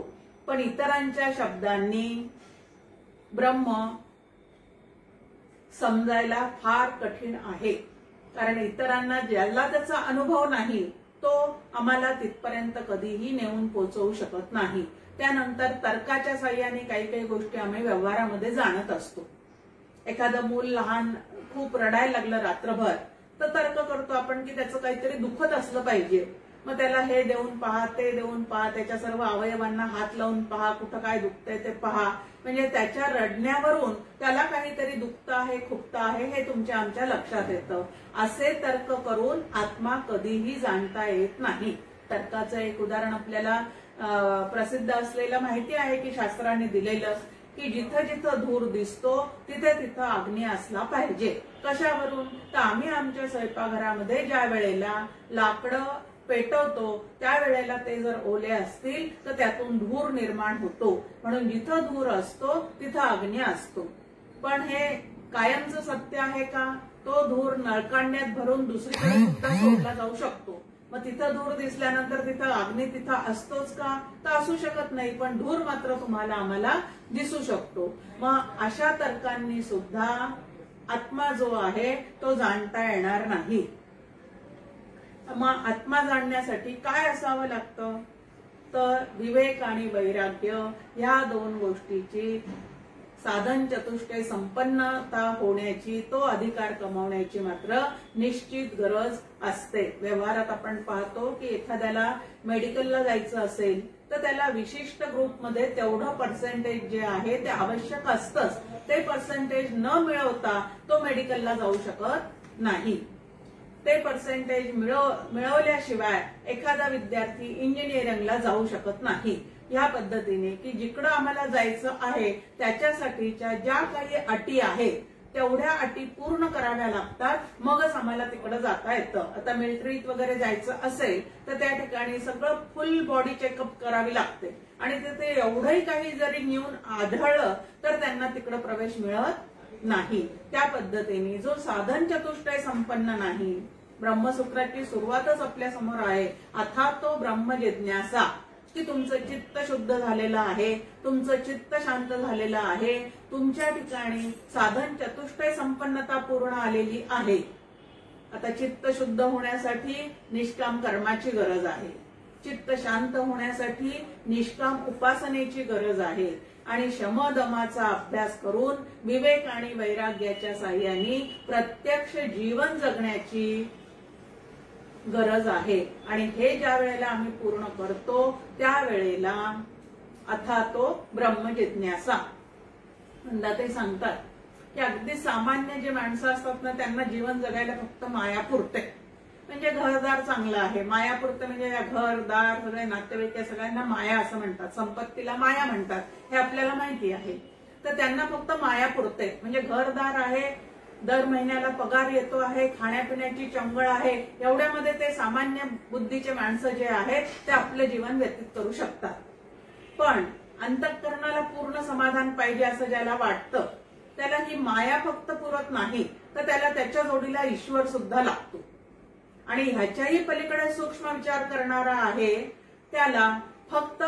पण इतरांच्या शब्दांनी ब्रह्म समजायला फार कठीण आहे. कारण इतरांना ज्याला त्याचा अनुभव नाही तो आम्हाला तिथपर्यंत कधीही नेऊन पोहोचवू शकत नाही. त्यानंतर तर्काच्या साह्याने काही काही गोष्टी आम्ही व्यवहारामध्ये जाणत असतो. एखादं मूल लहान खूप रडायला लागलं रात्रभर, तर तर्क करतो आपण की त्याचं काहीतरी दुखत असलं पाहिजे. मग त्याला हे देऊन पहा, ते देऊन पहा, त्याच्या सर्व अवयवांना हात लावून पहा, कुठं काय दुखतंय ते पहा. म्हणजे त्याच्या रडण्यावरून त्याला काहीतरी दुखतं आहे, खुपतं आहे हे तुमच्या आमच्या लक्षात येतं. असे तर्क करून आत्मा कधीही जाणता येत नाही. तर्काचं एक उदाहरण आपल्याला प्रसिद्ध असलेलं माहिती आहे की शास्त्राने दिलेलं की जिथं जिथं धूर दिसतो तिथे तिथं अग्नी असला पाहिजे. कशावरून? तर आम्ही आमच्या स्वयंपाकघरामध्ये ज्या वेळेला लाकडं पेटवतो त्यावेळेला ते जर ओले असतील तर त्यातून धूर निर्माण होतो. म्हणून जिथं धूर असतो तिथं अग्नी असतो. पण हे कायमचं सत्य आहे का? तो धूर नळकांड्यात भरून दुसरीकडे सुद्धा सोडला जाऊ शकतो. मग तिथं धूर दिसल्यानंतर तिथं अग्नी तिथं असतोच का? तर असू शकत नाही. पण धूर मात्र तुम्हाला आम्हाला दिसू शकतो. मग अशा तर्कांनी सुद्धा आत्मा जो आहे तो जाणता येणार नाही. मग आत्मा जाणण्यासाठी काय असावं लागतं? तर विवेक आणि वैराग्य ह्या दोन गोष्टीची साधन चतुष्टय संपन्नता होण्याची, तो अधिकार कमावण्याची मात्र निश्चित गरज असते. व्यवहारात आपण पाहतो की एखाद्याला मेडिकलला जायचं असेल तर त्याला विशिष्ट ग्रुपमध्ये तेवढं पर्सेंटेज जे आहे ते आवश्यक असतंच. ते पर्सेंटेज न मिळवता तो मेडिकलला जाऊ शकत नाही. ते पर्सेंटेज मिळवल्याशिवाय एखादा विद्यार्थी इंजिनिअरिंगला जाऊ शकत नाही. या पद्धतीने की जिकडं आम्हाला जायचं आहे त्याच्यासाठीच्या ज्या काही अटी आहेत तेवढ्या अटी पूर्ण कराव्या लागतात, मगच आम्हाला तिकडं जाता येतं. आता मिलिटरीत वगैरे जायचं असेल तर त्या ठिकाणी सगळं फुल बॉडी चेकअप करावी लागते आणि तिथे एवढंही काही जरी न्यून आढळलं तर त्यांना तिकडं प्रवेश मिळत नाही. त्या पद्धतीने जो साधन चतुष्टय संपन्न नाही, ब्रह्मसूत्राची सुरुवातच आपल्या समोर आहे, अथातो ब्रह्म जिज्ञासा, की तुमचं चित्त शुद्ध झालेलं आहे, तुमचं चित्त शांत झालेलं आहे, तुमच्या ठिकाणी साधन चतुष्टय संपन्नता पूर्ण आलेली आहे. आता चित्त शुद्ध होण्यासाठी निष्काम कर्माची गरज आहे, चित्त शांत होण्यासाठी निष्काम उपासनेची गरज आहे आणि शमदमाचा अभ्यास करून विवेक आणि वैराग्याच्या साह्याने प्रत्यक्ष जीवन जगण्याची गरज आहे. आणि हे ज्या वेळेला आम्ही पूर्ण करतो त्यावेळेला अथातो ब्रह्म जिज्ञासा. ते सांगतात की अगदी सामान्य जे माणसं असतात ना त्यांना जीवन जगायला फक्त माया पुरते. म्हणजे घरदार चांगलं आहे, माया पुरते म्हणजे घरदार सगळे नातेवाईक सगळ्यांना माया असं म्हणतात, संपत्तीला माया म्हणतात, हे आपल्याला माहिती आहे. तर त्यांना फक्त माया पुरते. म्हणजे घरदार आहे, दर महिन्याला पगार येतो आहे, खाण्यापिण्याची चंगळ आहे, एवढ्यामध्ये ते सामान्य बुद्धीचे माणसं जे आहेत ते आपलं जीवन व्यतीत करू शकतात. पण अंतःकरणाला पूर्ण समाधान पाहिजे असं ज्याला वाटतं त्याला ही माया फक्त पुरत नाही, तर त्याला त्याच्या जोडीला ईश्वर सुद्धा लागतो. आणि ह्याच्याही पलीकडे सूक्ष्म विचार करणारा आहे त्याला फक्त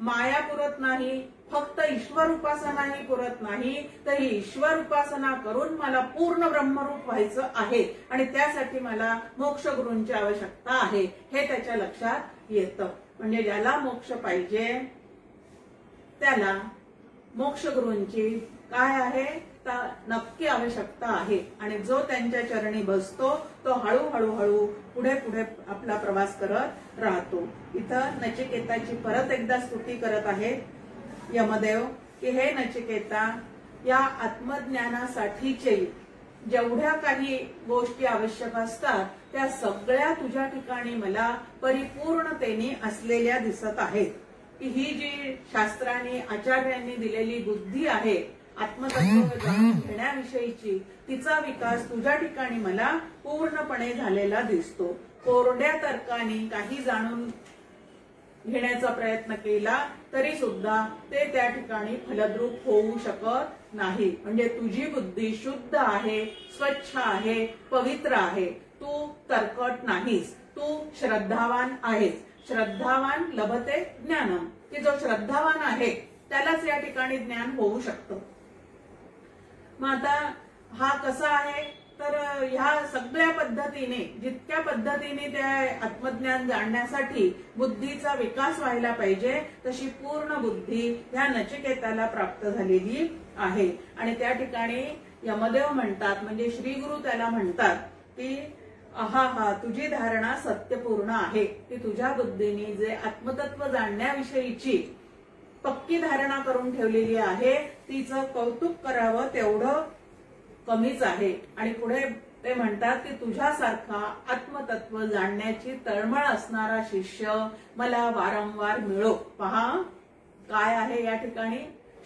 माया पुरत नाही, फक्त ईश्वर उपासनाही पुरत नाही, तर ही ईश्वर उपासना करून मला पूर्ण ब्रह्मरूप व्हायचं आहे आणि त्यासाठी मला मोक्षगुरूंची आवश्यकता आहे, हे त्याच्या लक्षात येतं. म्हणजे ज्याला मोक्ष पाहिजे त्याला मोक्षगुरूंची काय आहे तर नक्की आवश्यकता आहे. आणि जो त्यांच्या चरणी बसतो तो हळूहळू पुढे पुढे आपला प्रवास करत राहतो. इथं नचिकेताची परत एकदा स्तुती करत आहेत यमदेव की हे नचिकेता, या आत्मज्ञानासाठीचे जेवढ्या काही गोष्टी आवश्यक असतात त्या सगळ्या तुझ्या ठिकाणी मला परिपूर्णतेने असलेल्या दिसत आहेत. की ही जी शास्त्रांनी आचार्यांनी दिलेली बुद्धी आहे आत्मतत्व जाणून घेण्याविषयीची, तिचा विकास तुझ्या ठिकाणी मला पूर्णपणे झालेला दिसतो. कोरड्या तर्काने काही जाणून घेण्याचा प्रयत्न केला तरी सुद्धा ते त्या ठिकाणी फलद्रूप होऊ शकत नाही. म्हणजे तुझी बुद्धी शुद्ध आहे, स्वच्छ आहे, पवित्र आहे. तू तर्कट नाहीस, तू श्रद्धावान आहेस. श्रद्धावान लभते ज्ञानम, की जो श्रद्धावान आहे त्यालाच या ठिकाणी ज्ञान होऊ शकतं. मग आता हा कसा आहे तर ह्या सगळ्या पद्धतीने जितक्या पद्धतीने त्या आत्मज्ञान जाणण्यासाठी बुद्धीचा विकास व्हायला पाहिजे तशी पूर्ण बुद्धी ह्या नचिकेताला प्राप्त झालेली आहे. आणि त्या ठिकाणी यमदेव म्हणतात, म्हणजे श्री गुरु त्याला म्हणतात की आहा, तुझी धारणा सत्यपूर्ण आहे, की तुझ्या बुद्धीने जे आत्मतत्व जाणण्याविषयीची पक्की धारणा करून ठेवलेली आहे तिचं कौतुक करावं तेवढं कमीच आहे. आणि पुढे ते म्हणतात की तुझ्यासारखा आत्मतत्व जाणण्याची तळमळ असणारा शिष्य मला वारंवार मिळो. पहा काय आहे या ठिकाणी,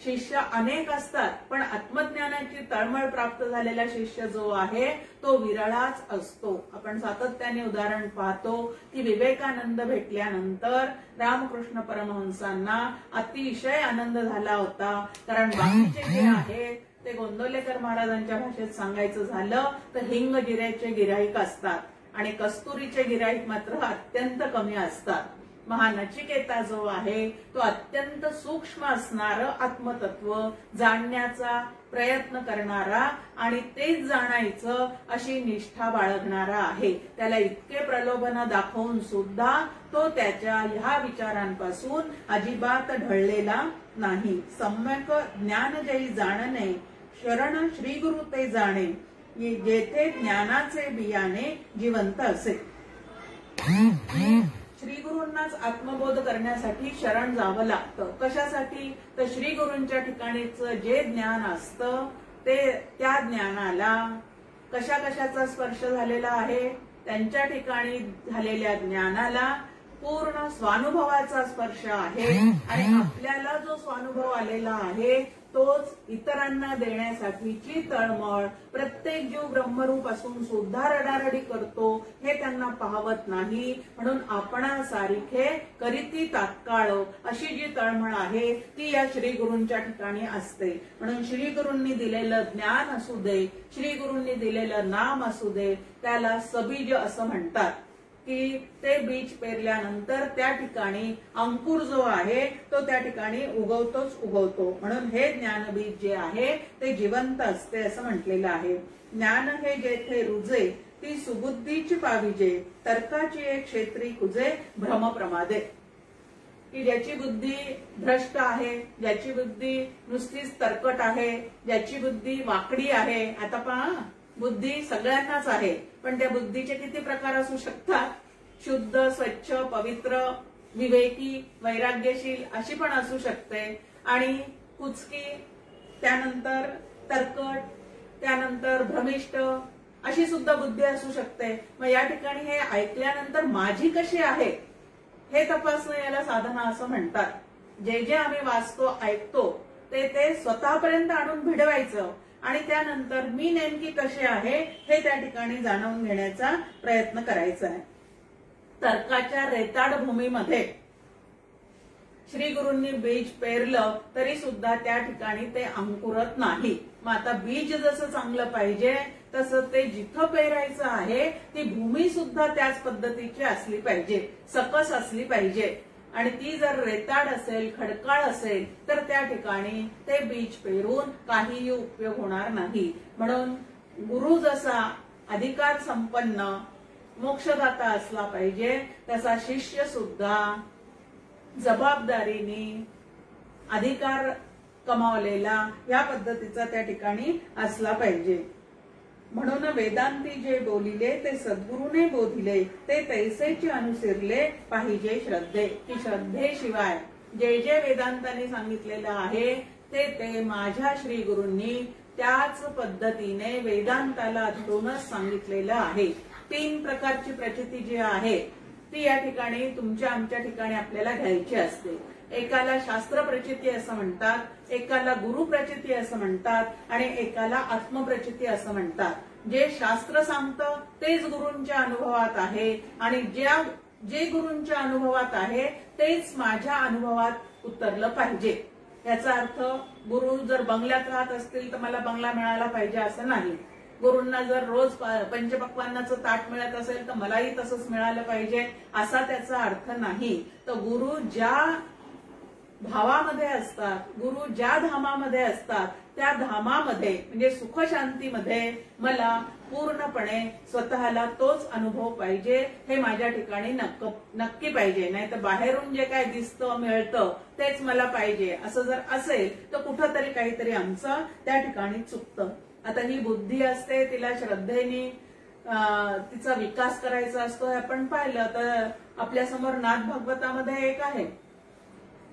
शिष्य अनेक असतात पण आत्मज्ञानाची तळमळ प्राप्त झालेला शिष्य जो आहे तो विरळाच असतो. आपण सातत्याने उदाहरण पाहतो की विवेकानंद भेटल्यानंतर रामकृष्ण परमहंसांना अतिशय आनंद झाला होता, कारण बाकीचे जे आहे ते गोंदवलेकर महाराजांच्या भाषेत सांगायचं झालं तर हिंग जिऱ्याचे गिराईक असतात आणि कस्तुरीचे गिराईक मात्र अत्यंत कमी असतात. महानचिकेता जो आहे तो अत्यंत सूक्ष्म असणारं आत्मतत्व जाणण्याचा प्रयत्न करणारा आणि तेच जाणायचं अशी निष्ठा बाळगणारा आहे. त्याला इतके प्रलोभन दाखवून सुद्धा तो त्याच्या ह्या विचारांपासून अजिबात ढळलेला नाही. सम्यक ज्ञान जै जाणणे शरण श्री गुरु ते जाणे, जेथे ज्ञानाचे बियाणे जिवंत असे. श्री गुरूंनाच आत्मबोध करण्यासाठी शरण जावं लागतं. कशासाठी तर श्री गुरूंच्या ठिकाणीचं जे ज्ञान असतं ते त्या ज्ञानाला कशा कशाचा स्पर्श झालेला आहे, त्यांच्या ठिकाणी झालेल्या ज्ञानाला पूर्ण स्वानुभवाचा स्पर्श आहे. आणि आपल्याला जो स्वानुभव आलेला आहे तोच इतरांना देण्यासाठीची तळमळ प्रत्येक जीव ब्रह्मरूप असून सुद्धा रडारडी करतो हे त्यांना पाहवत नाही. म्हणून आपणासारिखे करीती तात्काळ अशी जी तळमळ आहे ती या श्री गुरूंच्या ठिकाणी असते. म्हणून श्री गुरूंनी दिलेलं ज्ञान असू दे, श्री गुरूंनी दिलेलं नाम असू दे, त्याला सबीज असं म्हणतात. की ते बीज पेरल्यानंतर त्या ठिकाणी अंकुर जो आहे तो त्या ठिकाणी उगवतोच उगवतो. म्हणून हे ज्ञानबीज जे आहे ते जिवंत असते असं म्हटलेलं आहे. ज्ञान हे जेथे रुजे ती सुबुद्धीची पाविजे, तर्काची एक क्षेत्री कुजे भ्रमप्रमादे. की ज्याची बुद्धी भ्रष्ट आहे, ज्याची बुद्धी नुसतीच तर्कट आहे, ज्याची बुद्धी वाकडी आहे. आता पहा बुद्धी सगळ्यांनाच आहे पण त्या बुद्धीचे किती प्रकार असू शकतात. शुद्ध, स्वच्छ, पवित्र, विवेकी, वैराग्यशील अशी पण असू शकते. आणि कुचकी, त्यानंतर तर्कट, त्यानंतर भ्रमिष्ठ अशी सुद्धा बुद्धी असू शकते. मग या ठिकाणी हे ऐकल्यानंतर माझी कशी आहे हे तपासणं याला साधना असं म्हणतात. जे जे आम्ही वाचतो ऐकतो ते स्वतःपर्यंत आणून भिडवायचं आणि त्यानंतर मी नेमकी कशी आहे हे त्या ठिकाणी जाणून घेण्याचा प्रयत्न करायचा आहे. तर्काच्या रेताड भूमीमध्ये श्री गुरूंनी बीज पेरलं तरी सुद्धा त्या ठिकाणी ते अंकुरत नाही. मग आता बीज जसं चांगलं पाहिजे तसं ते जिथं पेरायचं आहे ती भूमी सुद्धा त्याच पद्धतीची असली पाहिजे, सकस असली पाहिजे. आणि ती जर रेताड असेल, खडकाळ असेल तर त्या ठिकाणी ते बीज पेरून काहीही उपयोग होणार नाही. म्हणून गुरु जसा अधिकार संपन्न मोक्षदाता असला पाहिजे तसा शिष्य सुद्धा जबाबदारीने अधिकार कमावलेला या पद्धतीचा त्या ठिकाणी असला पाहिजे. म्हणून वेदांती जे बोलिले ते सद्गुरूने बोधिले, ते तैसेचे अनुसरले पाहिजे श्रद्धे. की श्रद्धेशिवाय जे जे वेदांतांनी सांगितलेलं आहे ते माझ्या श्री गुरूंनी त्याच पद्धतीने वेदांताला धरूनच सांगितलेलं आहे. 3 प्रकारची प्रचिती जी आहे ती या ठिकाणी तुमच्या आमच्या ठिकाणी आपल्याला घ्यायची असते. एकाला शास्त्र प्रचिती असं म्हणतात, एकाला गुरु प्रचिती असं म्हणतात आणि एकाला आत्मप्रचिती असं म्हणतात. जे शास्त्र सांगतं तेच गुरूंच्या अनुभवात आहे आणि जे गुरूंच्या अनुभवात आहे तेच माझ्या अनुभवात उतरलं पाहिजे. याचा अर्थ गुरु जर बंगल्यात राहत असतील तर मला बंगला मिळाला पाहिजे असं नाही. गुरूंना जर रोज पंचपक्वान्नाचं ताट मिळत असेल तर मलाही तसंच मिळालं पाहिजे असा त्याचा अर्थ नाही. तर गुरु ज्या भावामध्ये असतात, गुरु ज्या धामामध्ये असतात त्या धामामध्ये म्हणजे सुख शांतीमध्ये मला पूर्णपणे स्वतःला तोच अनुभव पाहिजे, हे माझ्या ठिकाणी नक्की पाहिजे. नाही तर बाहेरून जे काय दिसतं मिळतं तेच मला पाहिजे असं जर असेल तर कुठंतरी काहीतरी आमचं त्या ठिकाणी चुकतं. आता ही बुद्धी असते, तिला श्रद्धेने तिचा विकास करायचा असतो. आपण पाहिलं तर आपल्या समोर नाथ भागवतामध्ये एक आहे,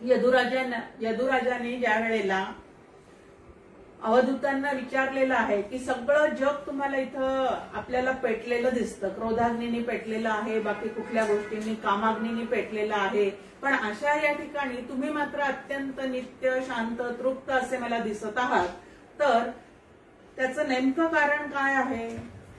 यदुराजाने ज्या वेळेला अवधूतांना विचारलेलं आहे की सगळं जग तुम्हाला इथं आपल्याला पेटलेलं दिसतं, क्रोधाग्नीने पेटलेलं आहे, बाकी कुठल्या गोष्टींनी कामाग्नीने पेटलेलं आहे, पण अशा या ठिकाणी तुम्ही मात्र अत्यंत नित्य शांत तृप्त असे मला दिसत आहात, तर त्याचं नेमकं कारण काय आहे?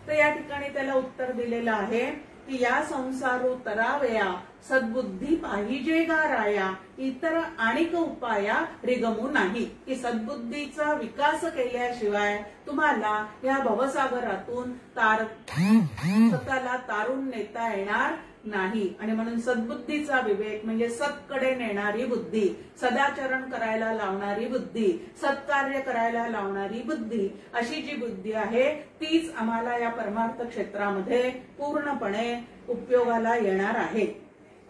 तर या ठिकाणी त्याला उत्तर दिलेलं आहे की या संसारू तरावया सद्बुद्धी पाहिजे गा राया, इतर आणिक उपाया रिगमू नाही. की सद्बुद्धीचा विकास केल्याशिवाय तुम्हाला या भवसागरातून स्वतःला तारून नेता येणार नाही. आणि म्हणून सद्बुद्धीचा विवेक म्हणजे सत्कडे नेणारी बुद्धी, सदाचरण करायला लावणारी बुद्धी, सत्कार्य करायला लावणारी बुद्धी, अशी जी बुद्धी आहे तीच आम्हाला या परमार्थ क्षेत्रामध्ये पूर्णपणे उपयोगाला येणार आहे.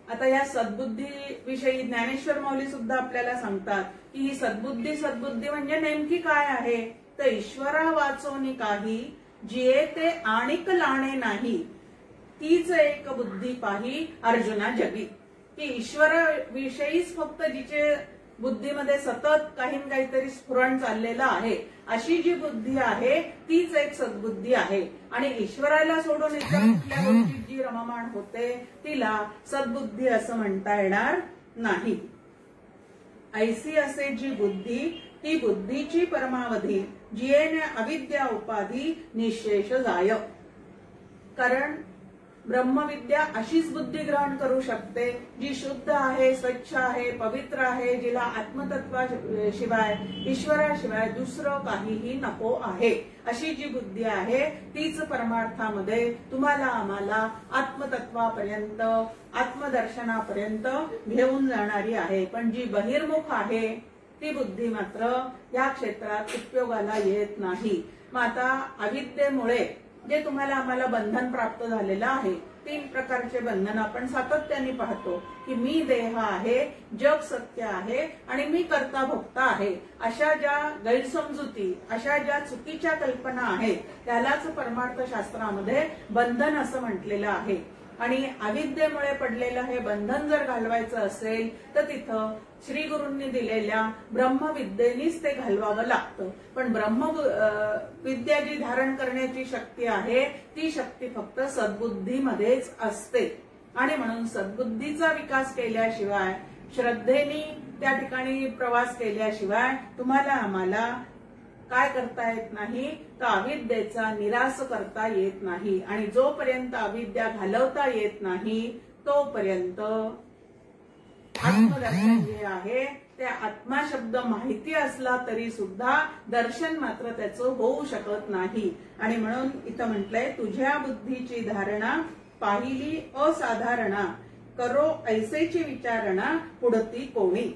आता या सद्बुद्धी विषयी ज्ञानेश्वर माऊली सुद्धा आपल्याला सांगतात की ही सद्बुद्धी म्हणजे नेमकी काय आहे? तर ईश्वरा वाचोनी काही जिये ते आणिक लाणे नाही, तीच एक बुद्धी पाही अर्जुना जगी. की ईश्वर विषयीच फक्त जिचे बुद्धीमध्ये सतत काहीतरी स्फुरण चाललेलं आहे, अशी जी बुद्धी आहे तीच एक सद्बुद्धी आहे. आणि ईश्वराला सोडून इतर कुठल्या गोष्टीत जी रममाण होते तिला सद्बुद्धी असं म्हणता येणार नाही. ऐसी असे जी बुद्धी ती बुद्धीची परमावधी, जियेने अविद्या उपाधी निशेष जाय. कारण ब्रह्मविद्या अशीच बुद्धी ग्रहण करू शकते जी शुद्ध आहे, स्वच्छ आहे, पवित्र आहे, जिला आत्मतत्वाशिवाय ईश्वराशिवाय दुसरं काहीही नको आहे. अशी जी बुद्धी आहे तीच परमार्थामध्ये तुम्हाला आम्हाला आत्मतत्वापर्यंत आत्मदर्शनापर्यंत घेऊन जाणारी आहे. पण जी बहिर्मुख आहे ती बुद्धी मात्र या क्षेत्रात उपयोगाला येत नाही. मग आता अविद्येमुळे जे तुम्हाला आम्हाला बंधन प्राप्त झालेलं आहे, 3 प्रकारचे बंधन आपण सातत्याने पाहतो की मी देह आहे, जग सत्य आहे आणि मी कर्ता भोक्ता आहे. अशा ज्या गैरसमजुती, अशा ज्या चुकीच्या कल्पना आहेत त्यालाच परमार्थ शास्त्रामध्ये बंधन असं म्हटलेलं आहे. आणि अविद्येमुळे पडलेलं हे बंधन जर घालवायचं असेल तर तिथं श्री गुरूंनी दिलेल्या ब्रह्मविद्येनीच ते घालवावं लागतं. पण ब्रह्मविद्या जी धारण करण्याची शक्ती आहे ती शक्ती फक्त सद्बुद्धीमध्येच असते. आणि म्हणून सद्बुद्धीचा विकास केल्याशिवाय, श्रद्धेने त्या ठिकाणी प्रवास केल्याशिवाय तुम्हाला आम्हाला काय करता येत नाही, तर अविद्येचा निराश करता येत नाही. आणि जोपर्यंत अविद्या घालवता येत नाही तोपर्यंत आत्मदर्शन जे आहे ते आत्मा शब्द माहिती असला तरी सुद्धा दर्शन मात्र त्याचं होऊ शकत नाही. आणि म्हणून इथं म्हटलंय तुझ्या बुद्धीची धारणा पाहिली असाधारणा, करो ऐसेची विचारणा पुढती कोणी.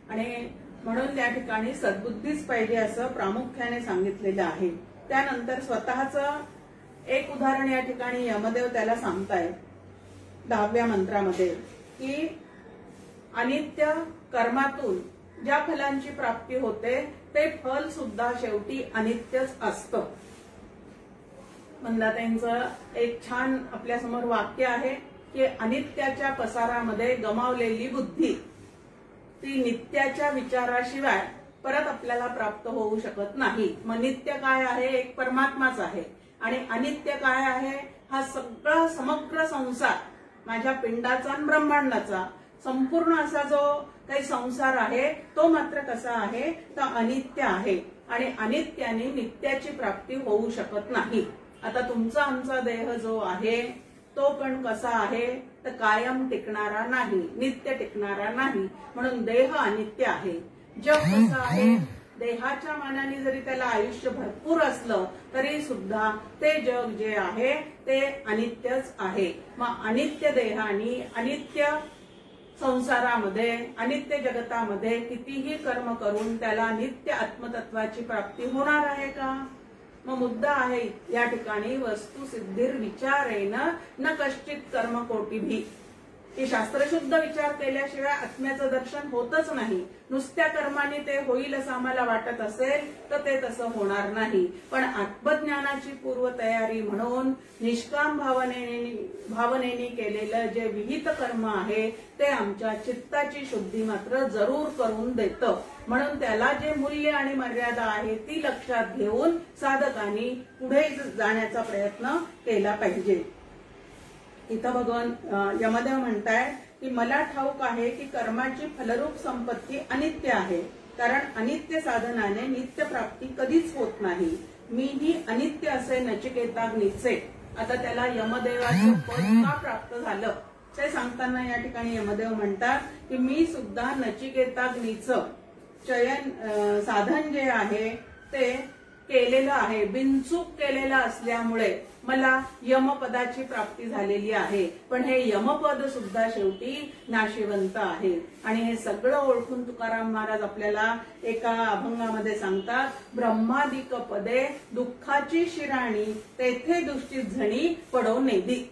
आणि म्हणून त्या ठिकाणी सद्बुद्धीच पाहिजे असं प्रामुख्याने सांगितलेलं आहे. त्यानंतर स्वतःचं एक उदाहरण या ठिकाणी यमदेव त्याला सांगतायत 10व्या मंत्रामध्ये की अनित्य कर्मातून ज्या फलांची प्राप्ती होते ते फल सुद्धा शेवटी अनित्यच असतं. मंदाताईंचं एक छान आपल्यासमोर वाक्य आहे की अनित्याच्या पसारामध्ये गमावलेली बुद्धी ती नित्याच्या विचाराशिवाय परत आपल्याला प्राप्त होऊ शकत नाही. मग नित्य काय आहे? एक परमात्माच आहे. आणि अनित्य काय आहे? हा सगळा समग्र संसार, माझ्या पिंडाचा आणि ब्रह्मांडाचा संपूर्ण असा जो काही संसार आहे तो मात्र कसा आहे तर अनित्य आहे. आणि अनित्याने नित्याची प्राप्ती होऊ शकत नाही. आता तुमचा आमचा देह जो आहे तो पण कसा आहे तर कायम टिकणारा नाही, नित्य टिकणारा नाही. म्हणून देह अनित्य आहे. जग कसं आहे, देहाच्या मानाने जरी त्याला आयुष्य भरपूर असलं तरी सुद्धा ते जग जे आहे ते अनित्यच आहे. मग अनित्य देहानी, अनित्य संसारामध्ये अनित्य जगतामध्ये कितीही कर्म करून त्याला नित्य आत्मतत्वाची प्राप्ती होणार आहे का? मग मुद्दा आहे या ठिकाणी वस्तू सिद्धिर विचारेन न कश्चित कर्म कोटी भी. की शास्त्रशुद्ध विचार केल्याशिवाय आत्म्याचं दर्शन होतच नाही. नुसत्या कर्माने ते होईल असं आम्हाला वाटत असेल तर ते तसं होणार नाही. पण आत्मज्ञानाची पूर्वतयारी म्हणून निष्काम भावनेने केलेलं जे विहित कर्म आहे ते आमच्या चित्ताची शुद्धी मात्र जरूर करून देतं. म्हणून त्याला जे मूल्य आणि मर्यादा आहे ती लक्षात घेऊन साधकांनी पुढे जाण्याचा प्रयत्न केला पाहिजे. इथं भगवान यमदेव म्हणताय की मला ठाऊक आहे की कर्माची फलरूप संपत्ती अनित्य आहे, कारण अनित्य साधनाने नित्य प्राप्ती कधीच होत नाही. मीही अनित्य असे नचिकेताग्नीचे. आता त्याला यमदेवाचं पद का प्राप्त झालं ते सांगताना या ठिकाणी यमदेव म्हणतात की मी सुद्धा नचिकेताग्नीचं चयन साधन जे आहे ते केलेलं आहे, बिनचूक केलेलं असल्यामुळे मला यमपदाची प्राप्ती झालेली आहे. पण हे यमपद सुद्धा शेवटी नाशिवंत आहे. आणि हे सगळं ओळखून तुकाराम महाराज आपल्याला एका अभंगामध्ये सांगतात, ब्रह्मादिक पदे दुःखाची शिराणी तेथे दुष्टित झणी पडो नेदी.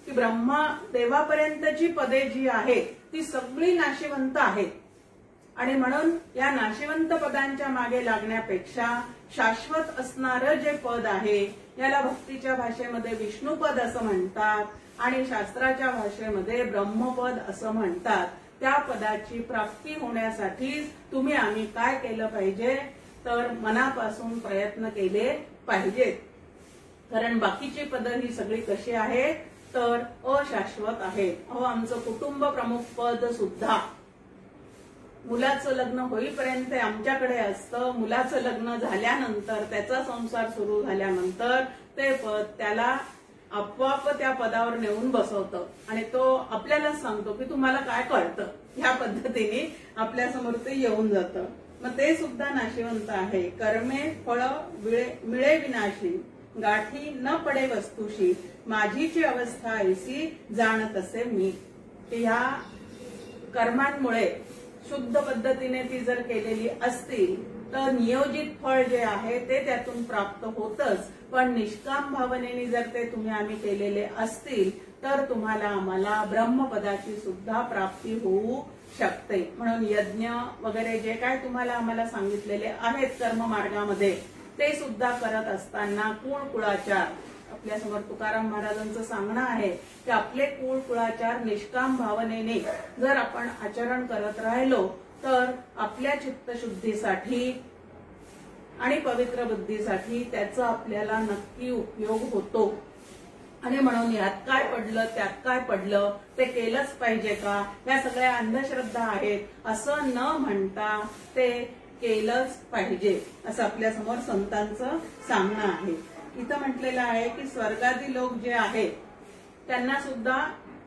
की ब्रह्मा देवापर्यंतची पदे जी आहेत ती सगळी नाशिवंत आहेत. आणि म्हणून या नाशिवंत पदांच्या मागे लागण्यापेक्षा शाश्वत असणारं जे पद आहे याला भक्तीच्या भाषेमध्ये विष्णुपद असं म्हणतात आणि शास्त्राच्या भाषेमध्ये ब्रह्मपद असं म्हणतात. त्या पदाची प्राप्ती होण्यासाठी तुम्ही आम्ही काय केलं पाहिजे तर मनापासून प्रयत्न केले पाहिजेत. कारण बाकीची पद ही सगळी कशी आहेत तर अशाश्वत आहेत. आमचं कुटुंब प्रमुख पद सुद्धा मुलाचं लग्न होईपर्यंत आमच्याकडे असतं. मुलाचं लग्न झाल्यानंतर त्याचा संसार सुरू झाल्यानंतर ते पद त्याला आपोआप त्या पदावर नेऊन बसवतं आणि तो आपल्याला सांगतो की तुम्हाला काय कळतं. ह्या पद्धतीने आपल्या समोर ते येऊन जातं. मग ते सुद्धा नाशिवंत आहे. कर्मे फळ मिळे विनाशी गाठी न पडे वस्तूशी माझीची अवस्था ऐसी जाणत असे मी. ह्या कर्मांमुळे शुद्ध पद्धतीने ती जर केलेली असतील तर नियोजित फळ जे आहे ते त्यातून प्राप्त होतच. पण निष्काम भावनेने जर ते तुम्ही आम्ही केलेले असतील तर तुम्हाला आम्हाला ब्रह्मपदाची सुद्धा प्राप्ती होऊ शकते. म्हणून यज्ञ वगैरे जे काय तुम्हाला आम्हाला सांगितलेले आहेत कर्म मार्गामध्ये ते सुद्धा करत असताना कुळकुळाचार आपल्यासमोर तुकाराम महाराजांचं सांगणं आहे की आपले कुळकुळाचार निष्काम भावनेने जर आपण आचरण करत राहिलो तर आपल्या चित्तशुद्धीसाठी आणि पवित्र बुद्धीसाठी त्याचा आपल्याला नक्की उपयोग होतो. आणि म्हणून यात काय पडलं त्यात काय पडलं ते केलंच पाहिजे का, या सगळ्या अंधश्रद्धा आहेत असं न म्हणता ते केलंच पाहिजे असं आपल्यासमोर संतांचं सांगणं आहे. इथं म्हटलेलं आहे की स्वर्गादी लोक जे आहेत त्यांना सुद्धा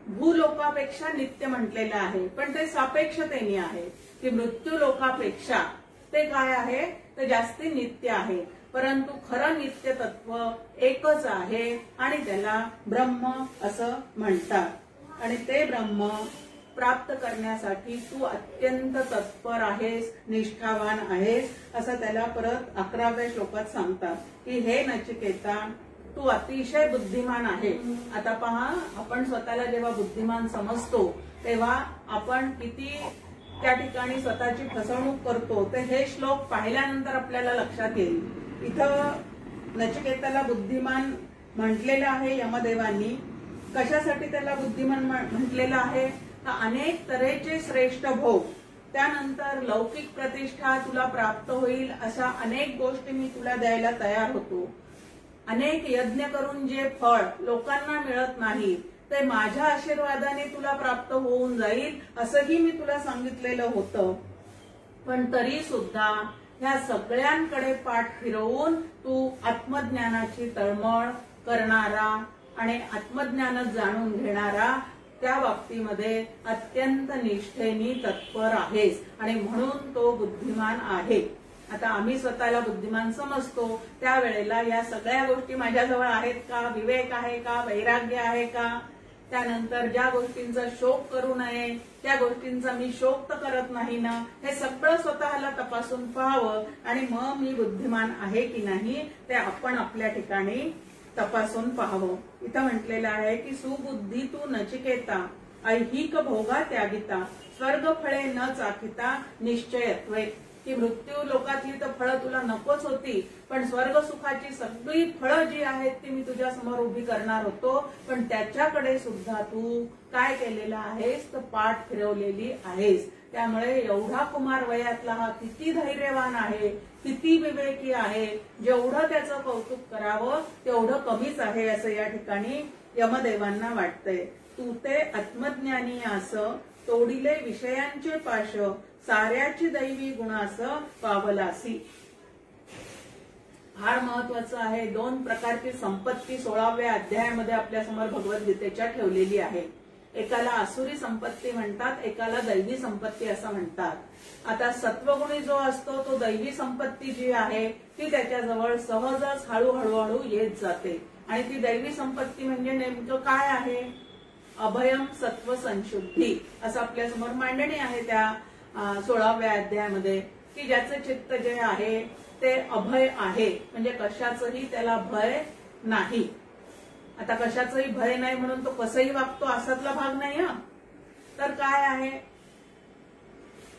भूलोकापेक्षा नित्य म्हटलेलं आहे. पण ते सापेक्षतेने आहे की मृत्यू लोकापेक्षा ते काय आहे ते जास्ती नित्य आहे. परंतु खरं नित्य तत्व एकच आहे आणि त्याला ब्रह्म असं म्हणतात. आणि ते ब्रह्म प्राप्त करण्यासाठी तू अत्यंत तत्पर आहेस, निष्ठावान आहेस असं त्याला परत 11व्या श्लोकात सांगतात की हे नचिकेता तू अतिशय बुद्धिमान आहे. आता पहा, आपण स्वतःला जेव्हा बुद्धिमान समजतो तेव्हा आपण किती त्या ठिकाणी स्वतःची फसवणूक करतो ते हे श्लोक पाहिल्यानंतर आपल्याला लक्षात येईल. इथं नचिकेताला बुद्धिमान म्हटलेलं आहे यमदेवांनी. कशासाठी त्याला बुद्धिमान म्हटलेलं आहे? अनेक तऱ्हेचे श्रेष्ठ भोग, त्यानंतर लौकिक प्रतिष्ठा तुला प्राप्त होईल अशा अनेक गोष्टी मी तुला द्यायला तयार होतो. अनेक यज्ञ करून जे फळ लोकांना मिळत नाही ते माझ्या आशीर्वादाने तुला प्राप्त होऊन जाईल असंही मी तुला सांगितलेलं होतं. पण तरी सुद्धा ह्या सगळ्यांकडे पाठ फिरवून तू आत्मज्ञानाची तळमळ करणारा आणि आत्मज्ञानच जाणून घेणारा त्या बाबतीमध्ये अत्यंत निष्ठेने तत्पर आहेस आणि म्हणून तो बुद्धिमान आहे. आता आम्ही स्वतःला बुद्धिमान समजतो त्यावेळेला या सगळ्या गोष्टी माझ्याजवळ आहेत का, विवेक आहे का, वैराग्य आहे का, त्यानंतर ज्या गोष्टींचा शोक करू नये त्या गोष्टींचा मी शोक तर करत नाही ना, हे सगळं स्वतःला तपासून पाहावं आणि मग मी बुद्धिमान आहे की नाही ते आपण आपल्या ठिकाणी तपासून पाहावं. इथं म्हटलेलं आहे की सुबुद्धी तू नचिकेता ऐहिक भोगा त्यागिता स्वर्ग फळे न चाखिता निश्चयत्वे. की मृत्यू लोकातली तर फळं तुला नकोच होती, पण स्वर्ग सुखाची सगळी फळं जी आहेत ती मी तुझ्या समोर उभी करणार होतो, पण त्याच्याकडे सुद्धा तू काय केलेलं आहेस तर पाठ फिरवलेली आहेस. त्यामुळे एवढा कुमार वयातला हा किती धैर्यवान आहे, किती विवेकी आहे, जेवढं त्याचं कौतुक करावं तेवढं कमीच आहे असं या ठिकाणी यमदेवांना वाटतंय. तू ते आत्मज्ञानी आस तोडिले विषयांचे पाश साऱ्याची दैवी गुणास पावलासी. फार महत्वाचं आहे. 2 प्रकारची संपत्ती 16व्या अध्यायामध्ये आपल्या समोर भगवद्गीतेच्या ठेवलेली आहे. एकाला आसुरी संपत्ती म्हणतात, एकाला दैवी संपत्ती असं म्हणतात. आता सत्वगुणी जो असतो तो दैवी संपत्ती जी आहे ती त्याच्याजवळ सहजच हळूहळू येत जाते. आणि ती दैवी संपत्ती म्हणजे नेमकं काय आहे? अभयम सत्व संशुद्धी असं आपल्या समोर मांडणी आहे त्या 16व्या अध्यायामध्ये, की ज्याचं चित्त जे आहे ते अभय आहे, म्हणजे कशाचंही त्याला भय नाही. आता कशाचंही भय नाही म्हणून तो कसंही वागतो असातला भाग नाही. तर काय आहे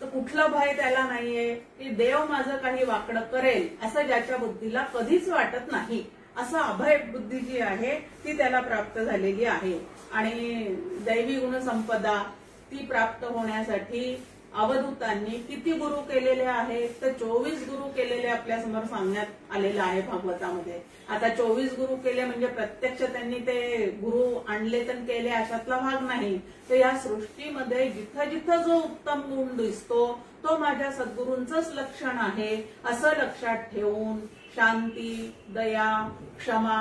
तर कुठलं भय त्याला नाहीये की देव माझं काही वाकडं करेल असं ज्याच्या बुद्धीला कधीच वाटत नाही. असं अभय बुद्धी जी आहे ती त्याला प्राप्त झालेली आहे. आणि दैवी गुणसंपदा ती प्राप्त होण्यासाठी अवधूतांनी किती गुरु केलेले आहेत तर 24 गुरु केलेले आपल्या समोर सांगण्यात आलेलं आहे भागवतामध्ये. आता 24 गुरु केले म्हणजे प्रत्यक्ष त्यांनी ते गुरु आणले तर केले अशातला भाग नाही. तर या सृष्टीमध्ये जिथं जिथं जो उत्तम गुण दिसतो तो माझ्या सद्गुरूंचंच लक्षण आहे असं लक्षात ठेवून शांती, दया, क्षमा,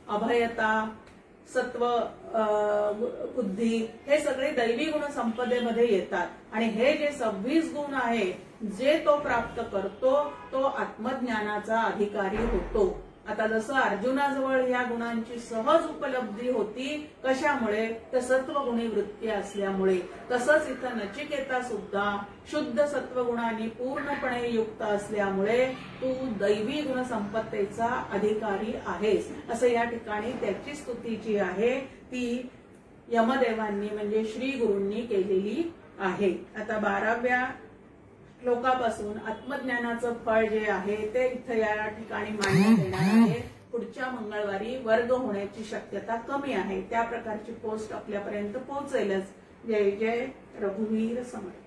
अभयता, सत्व बुद्धी हे सगळे दैवी गुण संपदेमध्ये येतात. आणि हे जे 26 गुण आहे जे तो प्राप्त करतो तो आत्मज्ञानाचा अधिकारी होतो. आता जसं अर्जुनाजवळ या गुणांची सहज उपलब्धी होती, कशामुळे तर सत्वगुणी वृत्ती असल्यामुळे, तसंच इथं नचिकेता सुद्धा शुद्ध सत्वगुणांनी पूर्णपणे युक्त असल्यामुळे तू दैवी गुणसंपत्तीचा अधिकारी आहेस असं या ठिकाणी त्याची स्तुती जी आहे ती यमदेवांनी म्हणजे श्री गुरूंनी केलेली आहे. आता 12व्या श्लोकापासून आत्मज्ञानाचं फळ जे आहे ते इथं या ठिकाणी मांडण्यात येणार आहे. पुढच्या मंगळवारी वर्ग होण्याची शक्यता कमी आहे. त्या प्रकारची पोस्ट आपल्यापर्यंत पोहोचेलच. जय जय रघुवीर समर्थ.